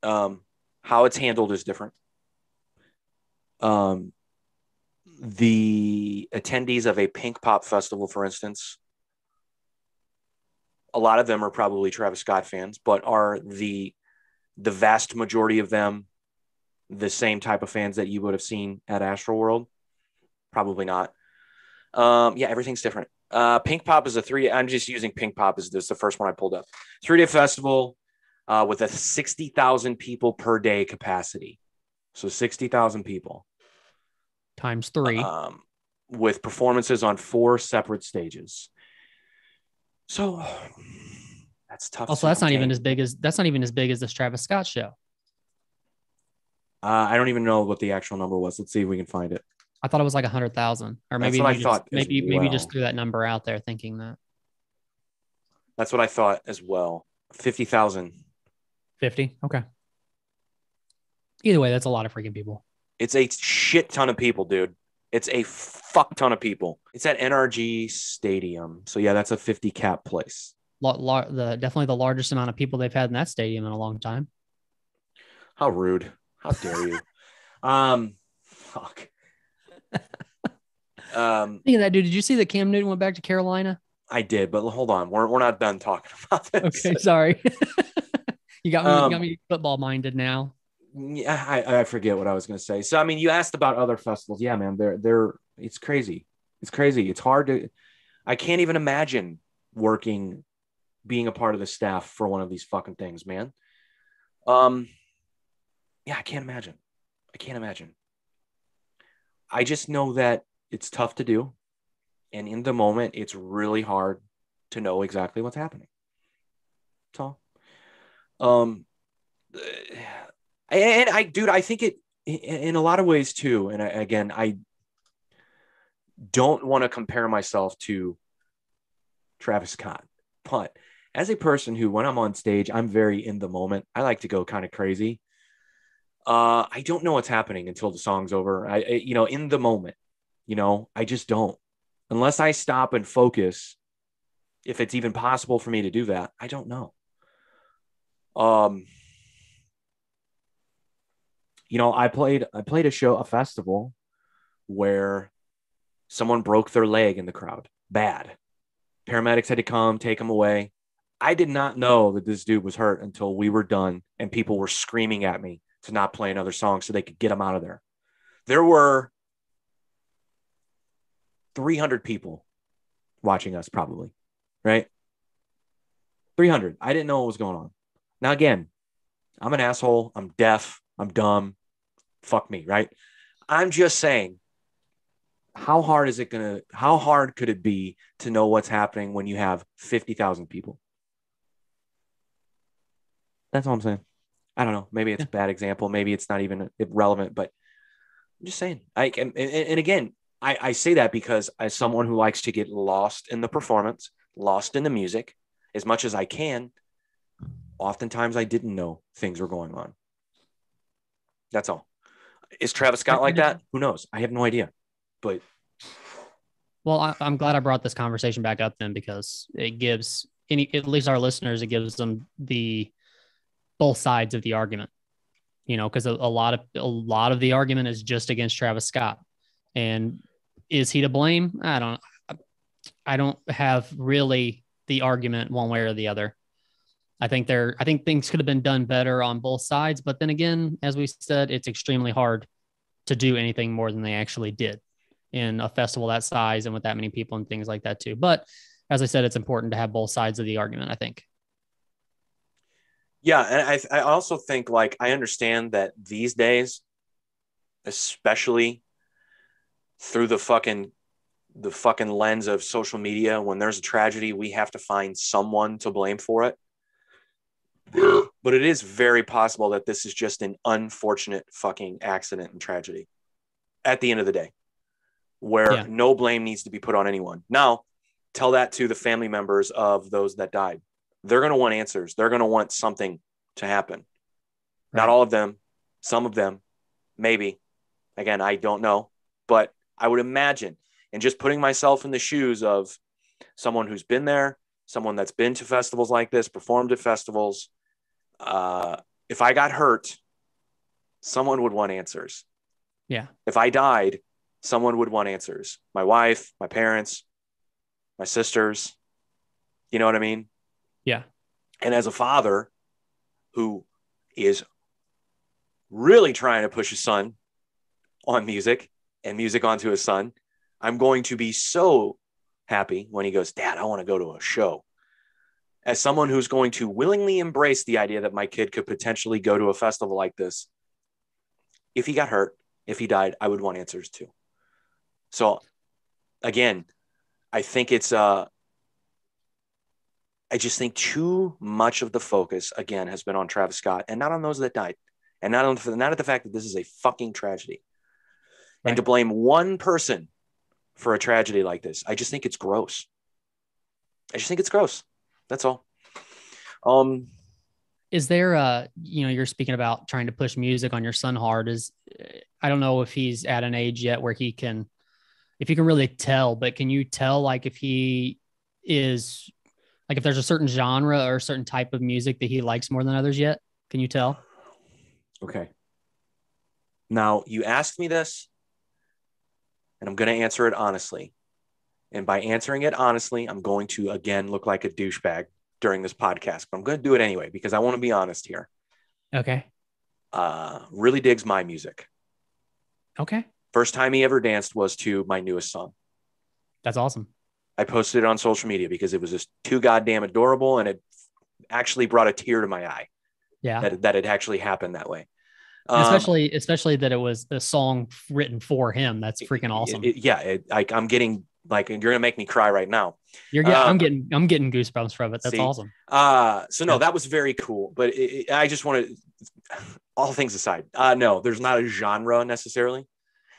How it's handled is different. The attendees of a Pink Pop festival, for instance, a lot of them are probably Travis Scott fans, but are the vast majority of them the same type of fans that you would have seen at Astroworld? Probably not. Yeah, everything's different. Pink Pop is I'm just using Pink Pop as the first one I pulled up. 3-day festival with a 60,000 people per day capacity. So 60,000 people. Times 3. With performances on 4 separate stages. So that's tough. Also, that's not even as big as this Travis Scott show. I don't even know what the actual number was. Let's see if we can find it. I thought it was like 100,000, or maybe that's what I thought. Maybe you just threw that number out there thinking that. That's what I thought as well. 50,000. 50. Okay. Either way, that's a lot of freaking people. It's a shit ton of people, dude. It's a fuck ton of people. It's at NRG Stadium. So yeah, that's a 50 cap place. Definitely the largest amount of people they've had in that stadium in a long time. How rude. How dare you? Fuck. Speaking of that, dude, did you see that Cam Newton went back to Carolina? I did, but hold on. We're not done talking about this. Okay, sorry. You got me football minded now. Yeah, I forget what I was going to say. So, I mean, you asked about other festivals. Yeah, man, it's crazy. It's crazy. It's hard I can't even imagine being a part of the staff for one of these fucking things, man. Yeah, I can't imagine. I just know that it's tough to do. And in the moment, it's really hard to know exactly what's happening. That's all. And I think it in a lot of ways too. And I don't want to compare myself to Travis Scott, but as a person who, when I'm on stage, I'm very in the moment. I like to go kind of crazy. I don't know what's happening until the song's over. In the moment, I just don't, unless I stop and focus. If it's even possible for me to do that, I don't know. I played a festival where someone broke their leg in the crowd. Bad. Paramedics had to come, take him away. I did not know that this dude was hurt until we were done and people were screaming at me to not play another song so they could get him out of there. There were 300 people watching us probably, right? 300. I didn't know what was going on. Now, again, I'm an asshole. I'm deaf. I'm dumb. Fuck me, right? I'm just saying, how hard could it be to know what's happening when you have 50,000 people? That's all I'm saying. I don't know. Maybe it's a bad example. Maybe it's not even relevant, but I'm just saying. And again, I say that because as someone who likes to get lost in the performance, lost in the music, as much as I can, oftentimes I didn't know things were going on. That's all. Is Travis Scott like that? Who knows? I have no idea. But I'm glad I brought this conversation back up then, because it gives at least our listeners, it gives them both sides of the argument. Because a lot of the argument is just against Travis Scott. And is he to blame? I don't have really the argument one way or the other. I think things could have been done better on both sides, but then again, as we said, it's extremely hard to do anything more than they actually did. in a festival that size and with that many people and things like that too. But as I said, it's important to have both sides of the argument, I think. Yeah, and I also think like I understand that these days, especially through the fucking lens of social media, when there's a tragedy, we have to find someone to blame for it. But it is very possible that this is just an unfortunate fucking accident and tragedy at the end of the day, where Yeah. no blame needs to be put on anyone. Now, tell that to the family members of those that died. They're going to want answers. They're going to want something to happen. Not Right. all of them, some of them, maybe. Again, I don't know, but I would imagine, and just putting myself in the shoes of someone who's been there, someone that's been to festivals like this, performed at festivals. If I got hurt, someone would want answers. Yeah. If I died, someone would want answers. My wife, my parents, my sisters. You know what I mean? Yeah. And as a father who is really trying to push his son on music and music onto his son, I'm going to be so happy when he goes, Dad, I want to go to a show. As someone who's going to willingly embrace the idea that my kid could potentially go to a festival like this, if he got hurt, if he died, I would want answers too. So again, I think I just think too much of the focus again has been on Travis Scott and not on those that died, and not at the fact that this is a fucking tragedy. Right. And to blame one person for a tragedy like this, I just think it's gross. I just think it's gross. That's all. Is there you're speaking about trying to push music on your son hard. I don't know if he's at an age yet where if you can really tell, but can you tell like if he is like if there's a certain genre or a certain type of music that he likes more than others yet? Can you tell? Okay. Now you asked me this, and I'm going to answer it honestly. And by answering it honestly, I'm going to again look like a douchebag during this podcast, but I'm going to do it anyway because I want to be honest here. Okay. Really digs my music. Okay. First time he ever danced was to my newest song. That's awesome. I posted it on social media because it was just too goddamn adorable, and it actually brought a tear to my eye. Yeah. That it actually happened that way. Especially that it was a song written for him. That's freaking awesome. I'm getting like, you're gonna make me cry right now. I'm getting goosebumps from it. That's awesome. So no, that was very cool. But I just want to, all things aside, no, there's not a genre necessarily.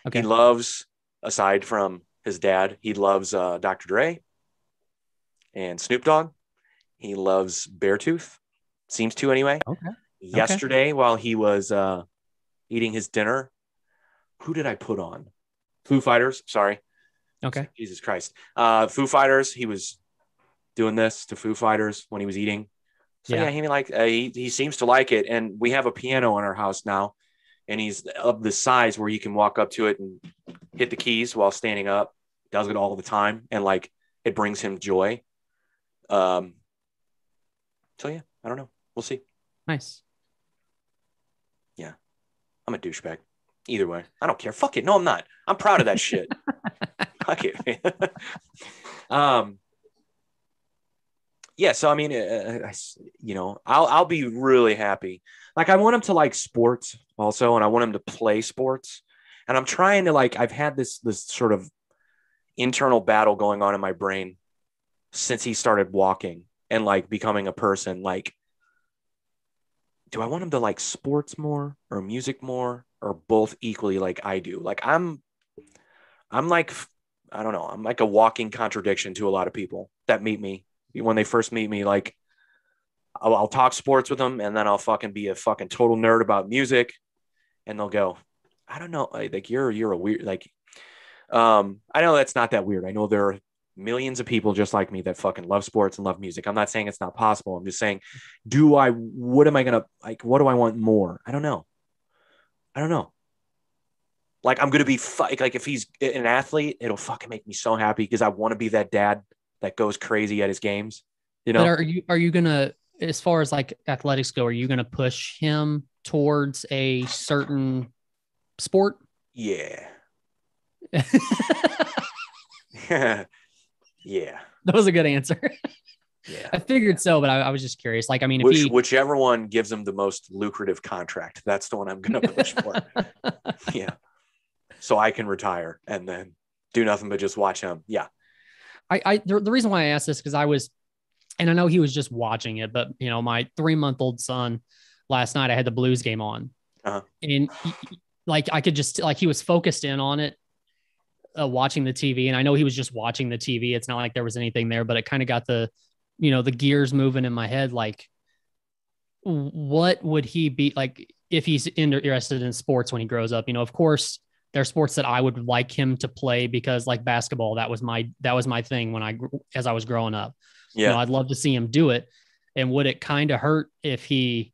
Okay. He loves, aside from his dad, he loves Dr. Dre and Snoop Dogg. He loves Beartooth. Seems to anyway. Okay. Yesterday, while he was eating his dinner, who did I put on? Foo Fighters. Sorry. Okay. Jesus Christ. Foo Fighters. He was doing this to Foo Fighters when he was eating. So yeah, he seems to like it. And we have a piano in our house now, and he's of the size where he can walk up to it and hit the keys while standing up. Does it all the time, and like it brings him joy. So yeah, I don't know. We'll see. Nice. Yeah, I'm a douchebag. Either way, I don't care. Fuck it. No, I'm not. I'm proud of that shit. Fuck it, man. Yeah. So I mean, I'll be really happy. Like I want him to like sports also, and I want him to play sports. And I'm trying to like, I've had this sort of internal battle going on in my brain since he started walking and like becoming a person. Like, do I want him to like sports more or music more or both equally like I do? Like I'm like, I don't know. I'm like a walking contradiction to a lot of people that meet me when they first meet me. Like I'll talk sports with them, and then I'll fucking be a fucking total nerd about music, and they'll go, I don't know. Like you're a weird, like, I know that's not that weird. I know there are millions of people just like me that fucking love sports and love music. I'm not saying it's not possible. I'm just saying, what am I going to like? What do I want more? I don't know. Like I'm going to be like, if he's an athlete, it'll fucking make me so happy because I want to be that dad that goes crazy at his games, you know? But are you going to, as far as like athletics go, are you going to push him towards a certain sport? Yeah. Yeah. That was a good answer. Yeah. I figured so, but I was just curious. Like, I mean, Whichever one gives him the most lucrative contract, that's the one I'm going to push for. Yeah. So I can retire and then do nothing but just watch him. Yeah. The reason why I asked this, because and I know he was just watching it, but my 3-month-old son last night, I had the Blues game on, and like I could just like he was focused in on it, watching the TV, and I know he was just watching the TV. It's not like there was anything there, but it kind of got the gears moving in my head. Like, what would he be like if he's interested in sports when he grows up? Of course, there are sports that I would like him to play because, like basketball, that was my thing as I was growing up. Yeah. I'd love to see him do it. And would it kind of hurt if he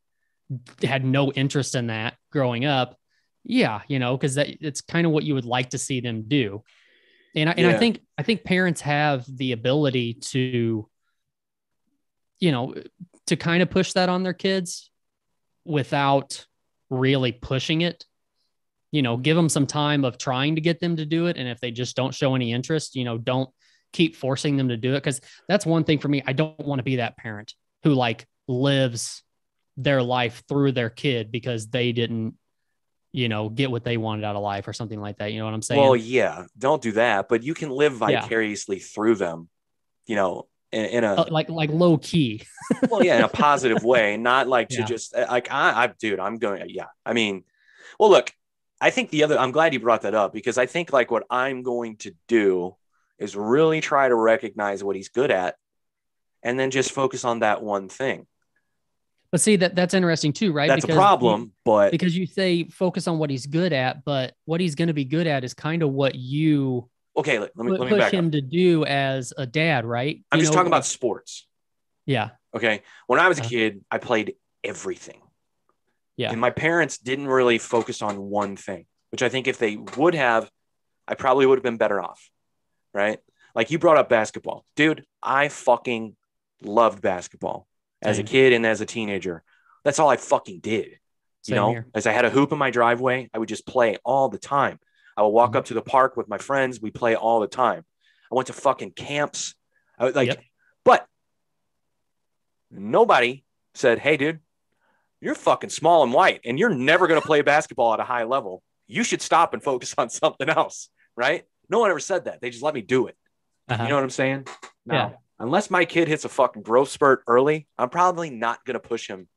had no interest in that growing up? Yeah, because it's kind of what you would like to see them do. And I think parents have the ability to, to kind of push that on their kids without really pushing it. Give them some time of trying to get them to do it. And if they just don't show any interest, don't keep forcing them to do it. Because that's one thing for me. I don't want to be that parent who like lives their life through their kid because they didn't, get what they wanted out of life or something like that. You know what I'm saying? Well, yeah, don't do that, but you can live vicariously through them, in a like low key. Well, yeah, in a positive way, not like to just like dude, I'm going. Yeah, I mean, well, look, I think I'm glad you brought that up because I think like what I'm going to do is really try to recognize what he's good at and then just focus on that one thing. But see, that's interesting too, right? That's a problem, because you say focus on what he's good at, but what he's going to be good at is kind of what you let me push back him up. to do as a dad, right? I'm just talking about sports. Yeah. Okay. When I was a kid, I played everything. Yeah. And my parents didn't really focus on one thing, which I think if they would have, I probably would have been better off. Right. Like you brought up basketball. Dude, I fucking loved basketball as a kid and as a teenager. That's all I fucking did. Same here. As I had a hoop in my driveway, I would just play all the time. I would walk up to the park with my friends. We play all the time. I went to fucking camps. But nobody said, hey, dude, you're fucking small and white and you're never going to play basketball at a high level. You should stop and focus on something else. Right. No one ever said that. They just let me do it. You know what I'm saying? Now, unless my kid hits a fucking growth spurt early, I'm probably not going to push him.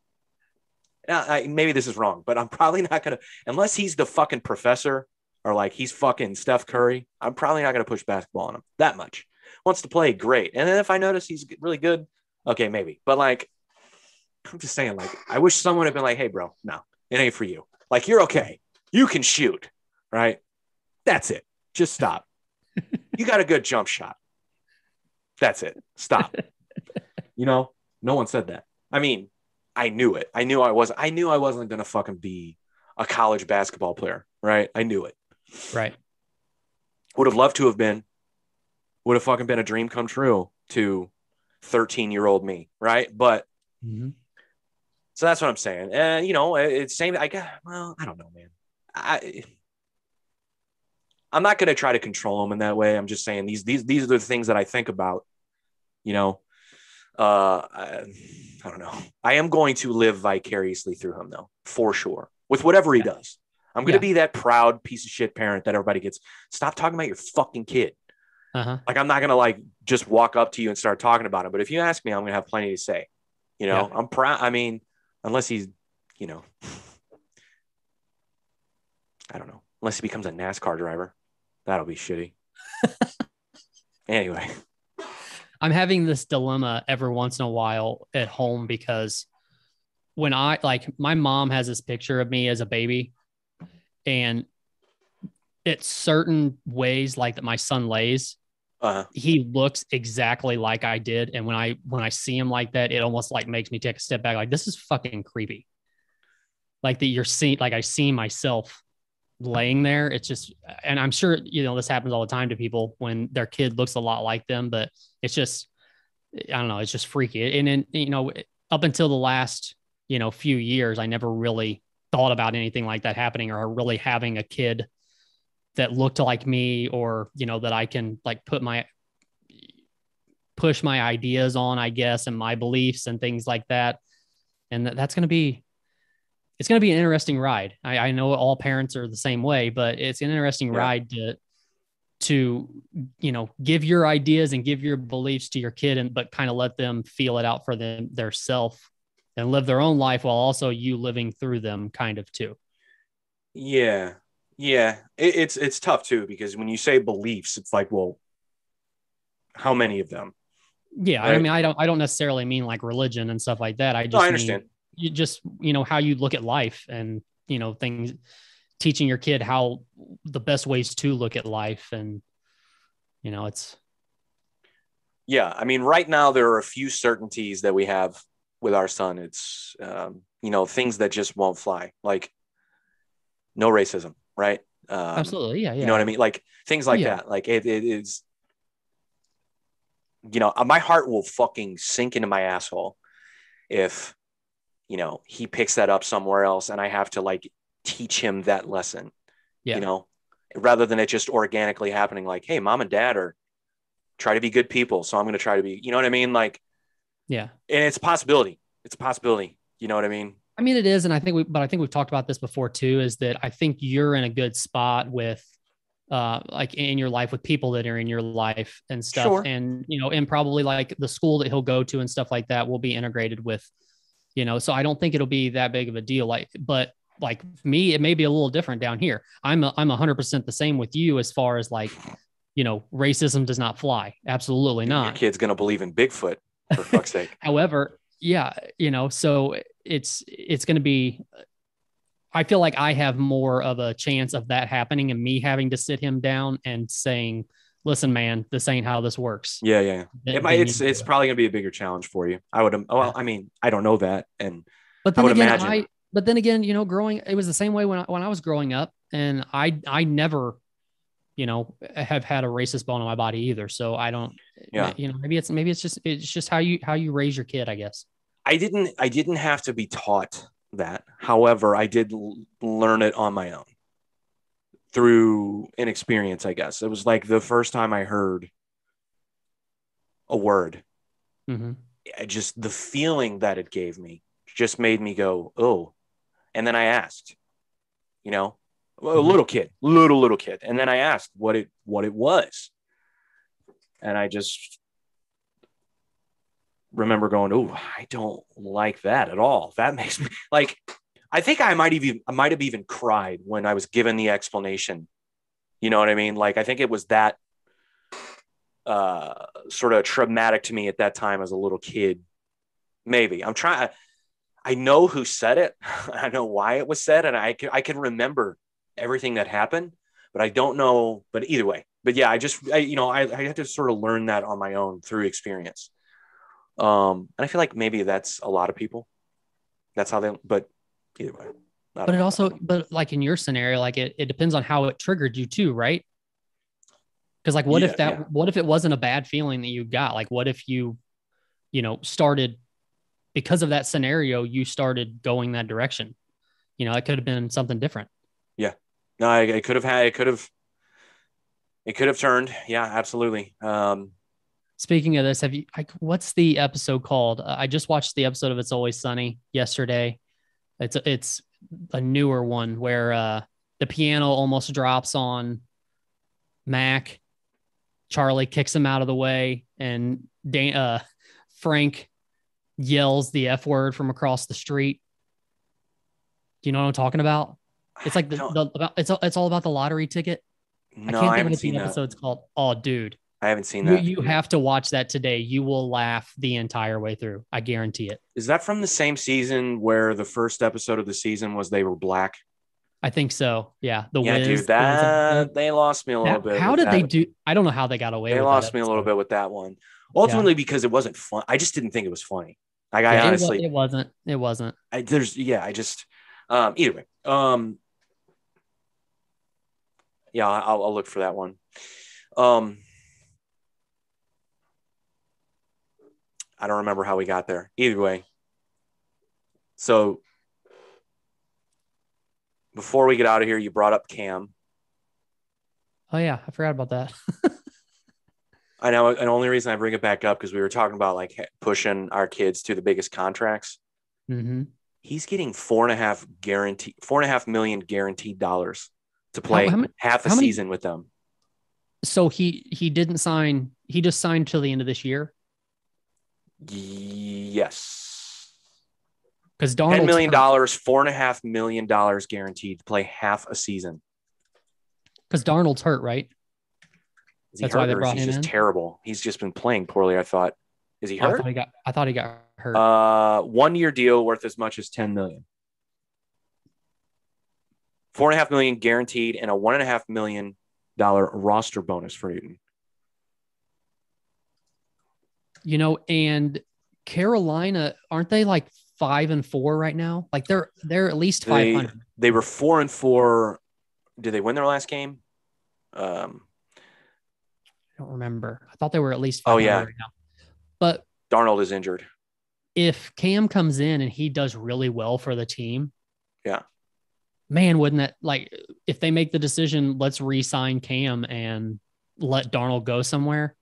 Now, maybe this is wrong, but I'm probably not going to, unless he's the fucking professor or like he's fucking Steph Curry, I'm probably not going to push basketball on him that much. Wants to play, great. And then if I notice he's really good, okay, maybe. But like, I'm just saying, like, I wish someone had been like, hey, bro, no, it ain't for you. Like, you're okay. You can shoot, right? That's it. Just stop. You got a good jump shot. That's it. Stop. No one said that. I mean, I knew it. I knew I wasn't going to fucking be a college basketball player, right? I knew it. Right. Would have loved to have been. Would have fucking been a dream come true to 13-year-old me, right? But so that's what I'm saying. And it's same. I don't know, man. I'm not going to try to control him in that way. I'm just saying these are the things that I think about. I don't know. I am going to live vicariously through him, though, for sure, with whatever he does. I'm going to be that proud piece of shit parent that everybody gets. Stop talking about your fucking kid. Like, I'm not going to like just walk up to you and start talking about him. But if you ask me, I'm going to have plenty to say. I'm proud. I mean, unless he's, I don't know, unless he becomes a NASCAR driver, that'll be shitty. Anyway. I'm having this dilemma every once in a while at home because when my mom has this picture of me as a baby, and it's certain ways like that my son lays, he looks exactly like I did. And when I see him like that, it almost like makes me take a step back. Like, this is fucking creepy. Like that you're seeing, like I see myself laying there. It's just, and I'm sure, this happens all the time to people when their kid looks a lot like them, but it's just, I don't know, it's just freaky. And then, up until the last, few years, I never really thought about anything like that happening or really having a kid that looked like me, or, that I can like push my ideas on, I guess, and my beliefs and things like that. And that's going to be, it's going to be an interesting ride. I know all parents are the same way, but it's an interesting Yeah. ride to give your ideas and give your beliefs to your kid, and but kind of let them feel it out for them their self and live their own life while also you living through them kind of too. Yeah. Yeah. It's tough too, because when you say beliefs, it's like, well, how many of them? Yeah, I Right. mean, I don't necessarily mean like religion and stuff like that. I No, I just mean understand. you just how you look at life, and things, teaching your kid how the best ways to look at life, and it's Yeah. I mean, right now, there are a few certainties that we have with our son. It's, things that just won't fly, like no racism, right? absolutely, yeah, You know yeah, what I yeah. mean? Like things Oh like yeah. that. Like it is, my heart will fucking sink into my asshole if, he picks that up somewhere else and I have to like teach him that lesson, you Yeah. know, rather than it just organically happening. Like, hey, mom and dad are try to be good people. So I'm going to try to be, you know what I mean? Like, Yeah. and it's a possibility. It's a possibility. You know what I mean? I mean, it is, and I think we've talked about this before too. Is that I think you're in a good spot with, like in your life with people that are in your life and stuff, Sure. and and probably like the school that he'll go to and stuff like that will be integrated with, So I don't think it'll be that big of a deal. Like, but like me, it may be a little different down here. I'm 100% the same with you as far as like, racism does not fly. Absolutely Dude, your not. kid's going to believe in Bigfoot, for fuck's sake. However, yeah, so it's going to be. I feel like I have more of a chance of that happening and me having to sit him down and saying, "Listen, man, this ain't how this works." Yeah. Yeah. It might, Than you it's do. probably going to be a bigger challenge for you. I would, well, Yeah. I mean, I don't know that. And But I then would again, imagine. growing, it was the same way when I was growing up, and I never, have had a racist bone in my body either. So I don't, Yeah. maybe it's just how you raise your kid, I guess. I didn't have to be taught that. However, I did learn it on my own through an experience, I guess. It was like the first time I heard a word. Mm-hmm. Just the feeling that it gave me just made me go, "Oh." And then I asked, you know, a Mm-hmm. little kid, little kid. And then I asked what it was. And I just remember going, "Oh, I don't like that at all." That makes me like, I think I might have even cried when I was given the explanation. You know what I mean? Like, I think it was that sort of traumatic to me at that time as a little kid. Maybe I know who said it. I know why it was said, and I can remember everything that happened, but I don't know. But either way, but yeah, I had to sort of learn that on my own through experience. And I feel like maybe that's a lot of people. That's how they. But either way, I But don't it know. also, but like in your scenario, like it depends on how it triggered you too, right? Because like, Yeah, yeah, what if it wasn't a bad feeling that you got? Like, what if you, started because of that scenario, you started going that direction? It could have been something different. yeah. No, I could have had. It could have turned. Yeah, absolutely. Speaking of this, have you like what's the episode called? I just watched the episode of It's Always Sunny yesterday. It's a newer one where the piano almost drops on Mac. Charlie kicks him out of the way, and Frank yells the F word from across the street. Do you know what I'm talking about? It's I like don't. it's all about the lottery ticket. I No, can't I think of haven't what seen the that. episode's called. Oh, dude, I haven't seen you that. you have to watch that today. You will laugh the entire way through. I guarantee it. Is that from the same season where the first episode of the season was they were black? I think so. Yeah, The Yeah, dude, Wiz. It was that they lost me a little that. bit How with did they that. do? I don't know how they got away They with that lost me a little episode. bit with that one. Yeah, Ultimately, because it wasn't fun. I just didn't think it was funny. Like, I yeah. honestly, It wasn't. It wasn't. I just, either way, yeah, I'll look for that one. Um, I don't remember how we got there. Either way, so before we get out of here, you brought up Cam. Oh yeah, I forgot about that. I know. And the only reason I bring it back up because we were talking about like pushing our kids to the biggest contracts. Mm-hmm. He's getting 4.5 million guaranteed dollars to How play many? half a How many? season with them. So he didn't sign. He just signed till the end of this year Yes. because $10 Darnold's million, hurt. $4.5 million guaranteed to play half a season. Because Darnold's hurt, right? Is he That's why hurt they or is brought he him just in. terrible? He's just been playing poorly, I thought. Is he Oh, hurt? I thought he got hurt. 1 year deal worth as much as 10 million. 4.5 million guaranteed and a $1.5 million roster bonus for Newton. And Carolina, aren't they like 5-4 right now? Like they're at least They 500. they were 4-4. Did they win their last game? I don't remember. I thought they were at least Oh 500 yeah, right now. But Darnold is injured. if Cam comes in and he does really well for the team, Yeah, man, wouldn't that like if they make the decision, let's re-sign Cam and let Darnold go somewhere?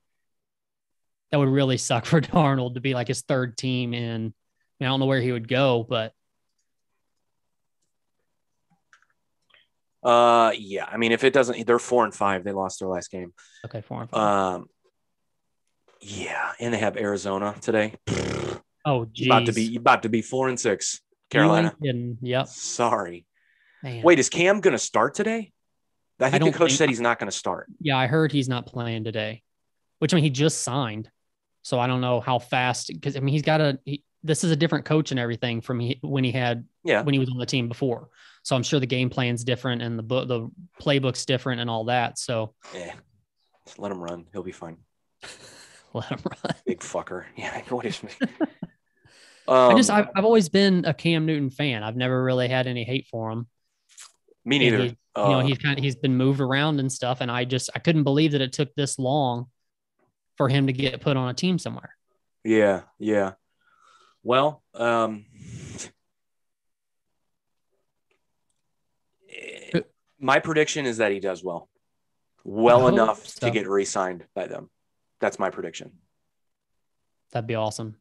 That would really suck for Darnold to be like his third team. And I don't know where he would go, but yeah. I mean, if it doesn't, they're 4-5. They lost their last game. okay, 4-5. Yeah, and they have Arizona today. Oh, You about geez. to be 4-6, You Carolina. ain't kidding. Yep. Sorry. Man. Wait, is Cam going to start today? I I think the don't coach think, said he's not going to start. yeah, I heard he's not playing today, which I mean, he just signed. So I don't know how fast, because I mean, this is a different coach and everything from when Yeah, he was on the team before. So I'm sure the game plan's different and the playbook's different and all that. So just let him run. He'll be fine. let him run. Big fucker. Yeah, what is me? I've always been a Cam Newton fan. I've never really had any hate for him. Me And neither. he's been moved around and stuff. And I couldn't believe that it took this long for him to get put on a team somewhere. Yeah. Well, my prediction is that he does well enough to get re-signed by them. That's my prediction. That'd be awesome.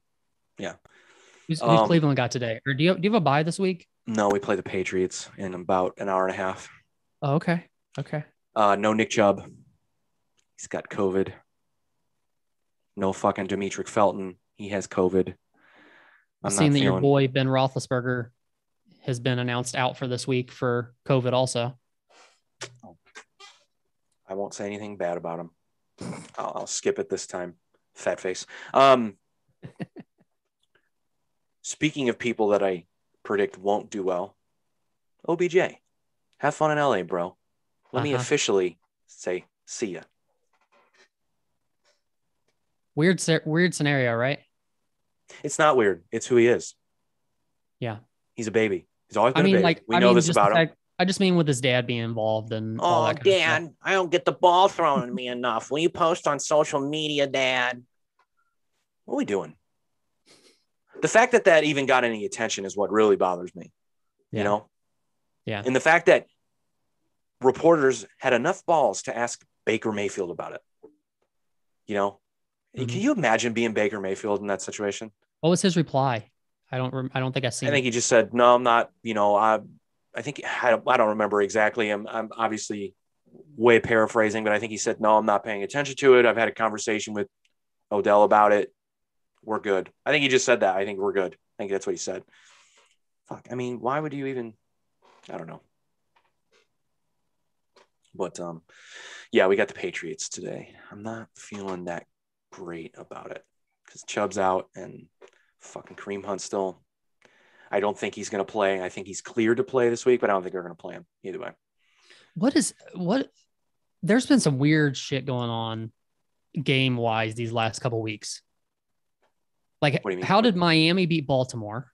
Yeah. Who's Cleveland got today? Or do you have a bye this week? No, we play the Patriots in about an hour and a half. Oh, okay. Okay. No Nick Chubb. He's got COVID. No fucking Demetric Felton. He has COVID. I've seen that your boy Ben Roethlisberger has been announced out for this week for COVID also. I won't say anything bad about him. I'll skip it this time. Fat face. Speaking of people that I predict won't do well, OBJ. Have fun in LA, bro. Let me officially say see ya. Weird scenario, right? It's not weird. It's who he is. Yeah. He's a baby. He's always been a baby. We know this about him. I just mean with his dad being involved and all that kind of stuff. Dad, I don't get the ball thrown at me enough. Will you post on social media, Dad? What are we doing? The fact that even got any attention is what really bothers me. Yeah. You know? Yeah. And the fact that reporters had enough balls to ask Baker Mayfield about it. You know? Mm-hmm. Can you imagine being Baker Mayfield in that situation? What was his reply? I don't think I've seen it. I think he just said, no, I'm not, I think I don't remember exactly. I'm obviously way paraphrasing, but I think he said, no, I'm not paying attention to it. I've had a conversation with Odell about it. We're good. I think he just said that. I think we're good. I think that's what he said. Fuck. I mean, why would you even, I don't know. But yeah, we got the Patriots today. I'm not feeling that great about it because Chubb's out and fucking Kareem Hunt still. I don't think he's going to play. I think he's cleared to play this week, but I don't think they're going to play him either way. There's been some weird shit going on game wise these last couple of weeks. Like, how did Miami beat Baltimore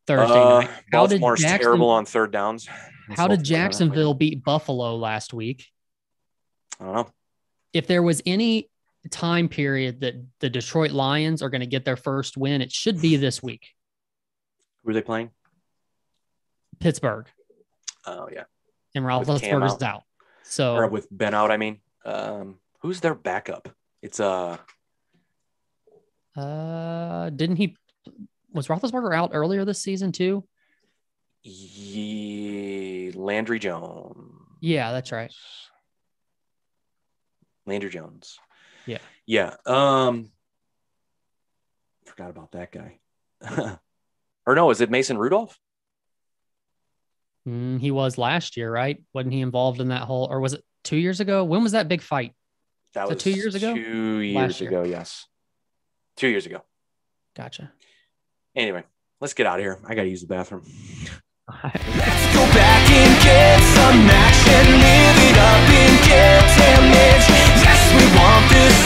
Thursday night? Baltimore's terrible on third downs. How did Jacksonville beat Buffalo last week? I don't know. If there was any time period that the Detroit Lions are going to get their first win, it should be this week. Who are they playing? Pittsburgh. Oh, yeah. And Roethlisberger's out. or So with Ben out, I mean. Who's their backup? It's didn't he was Roethlisberger out earlier this season too? Landry Jones. Yeah, that's right. Landry Jones. Yeah. Yeah. Forgot about that guy. Or no, is it Mason Rudolph? He was last year, right? Wasn't he involved in that whole, or was it 2 years ago? When was that big fight? That Was was it 2 years ago? 2 years ago. Yes. 2 years ago. Gotcha. Anyway, let's get out of here. I got to use the bathroom. Let's go back and get some action, live it up and get damage. Yes, we want this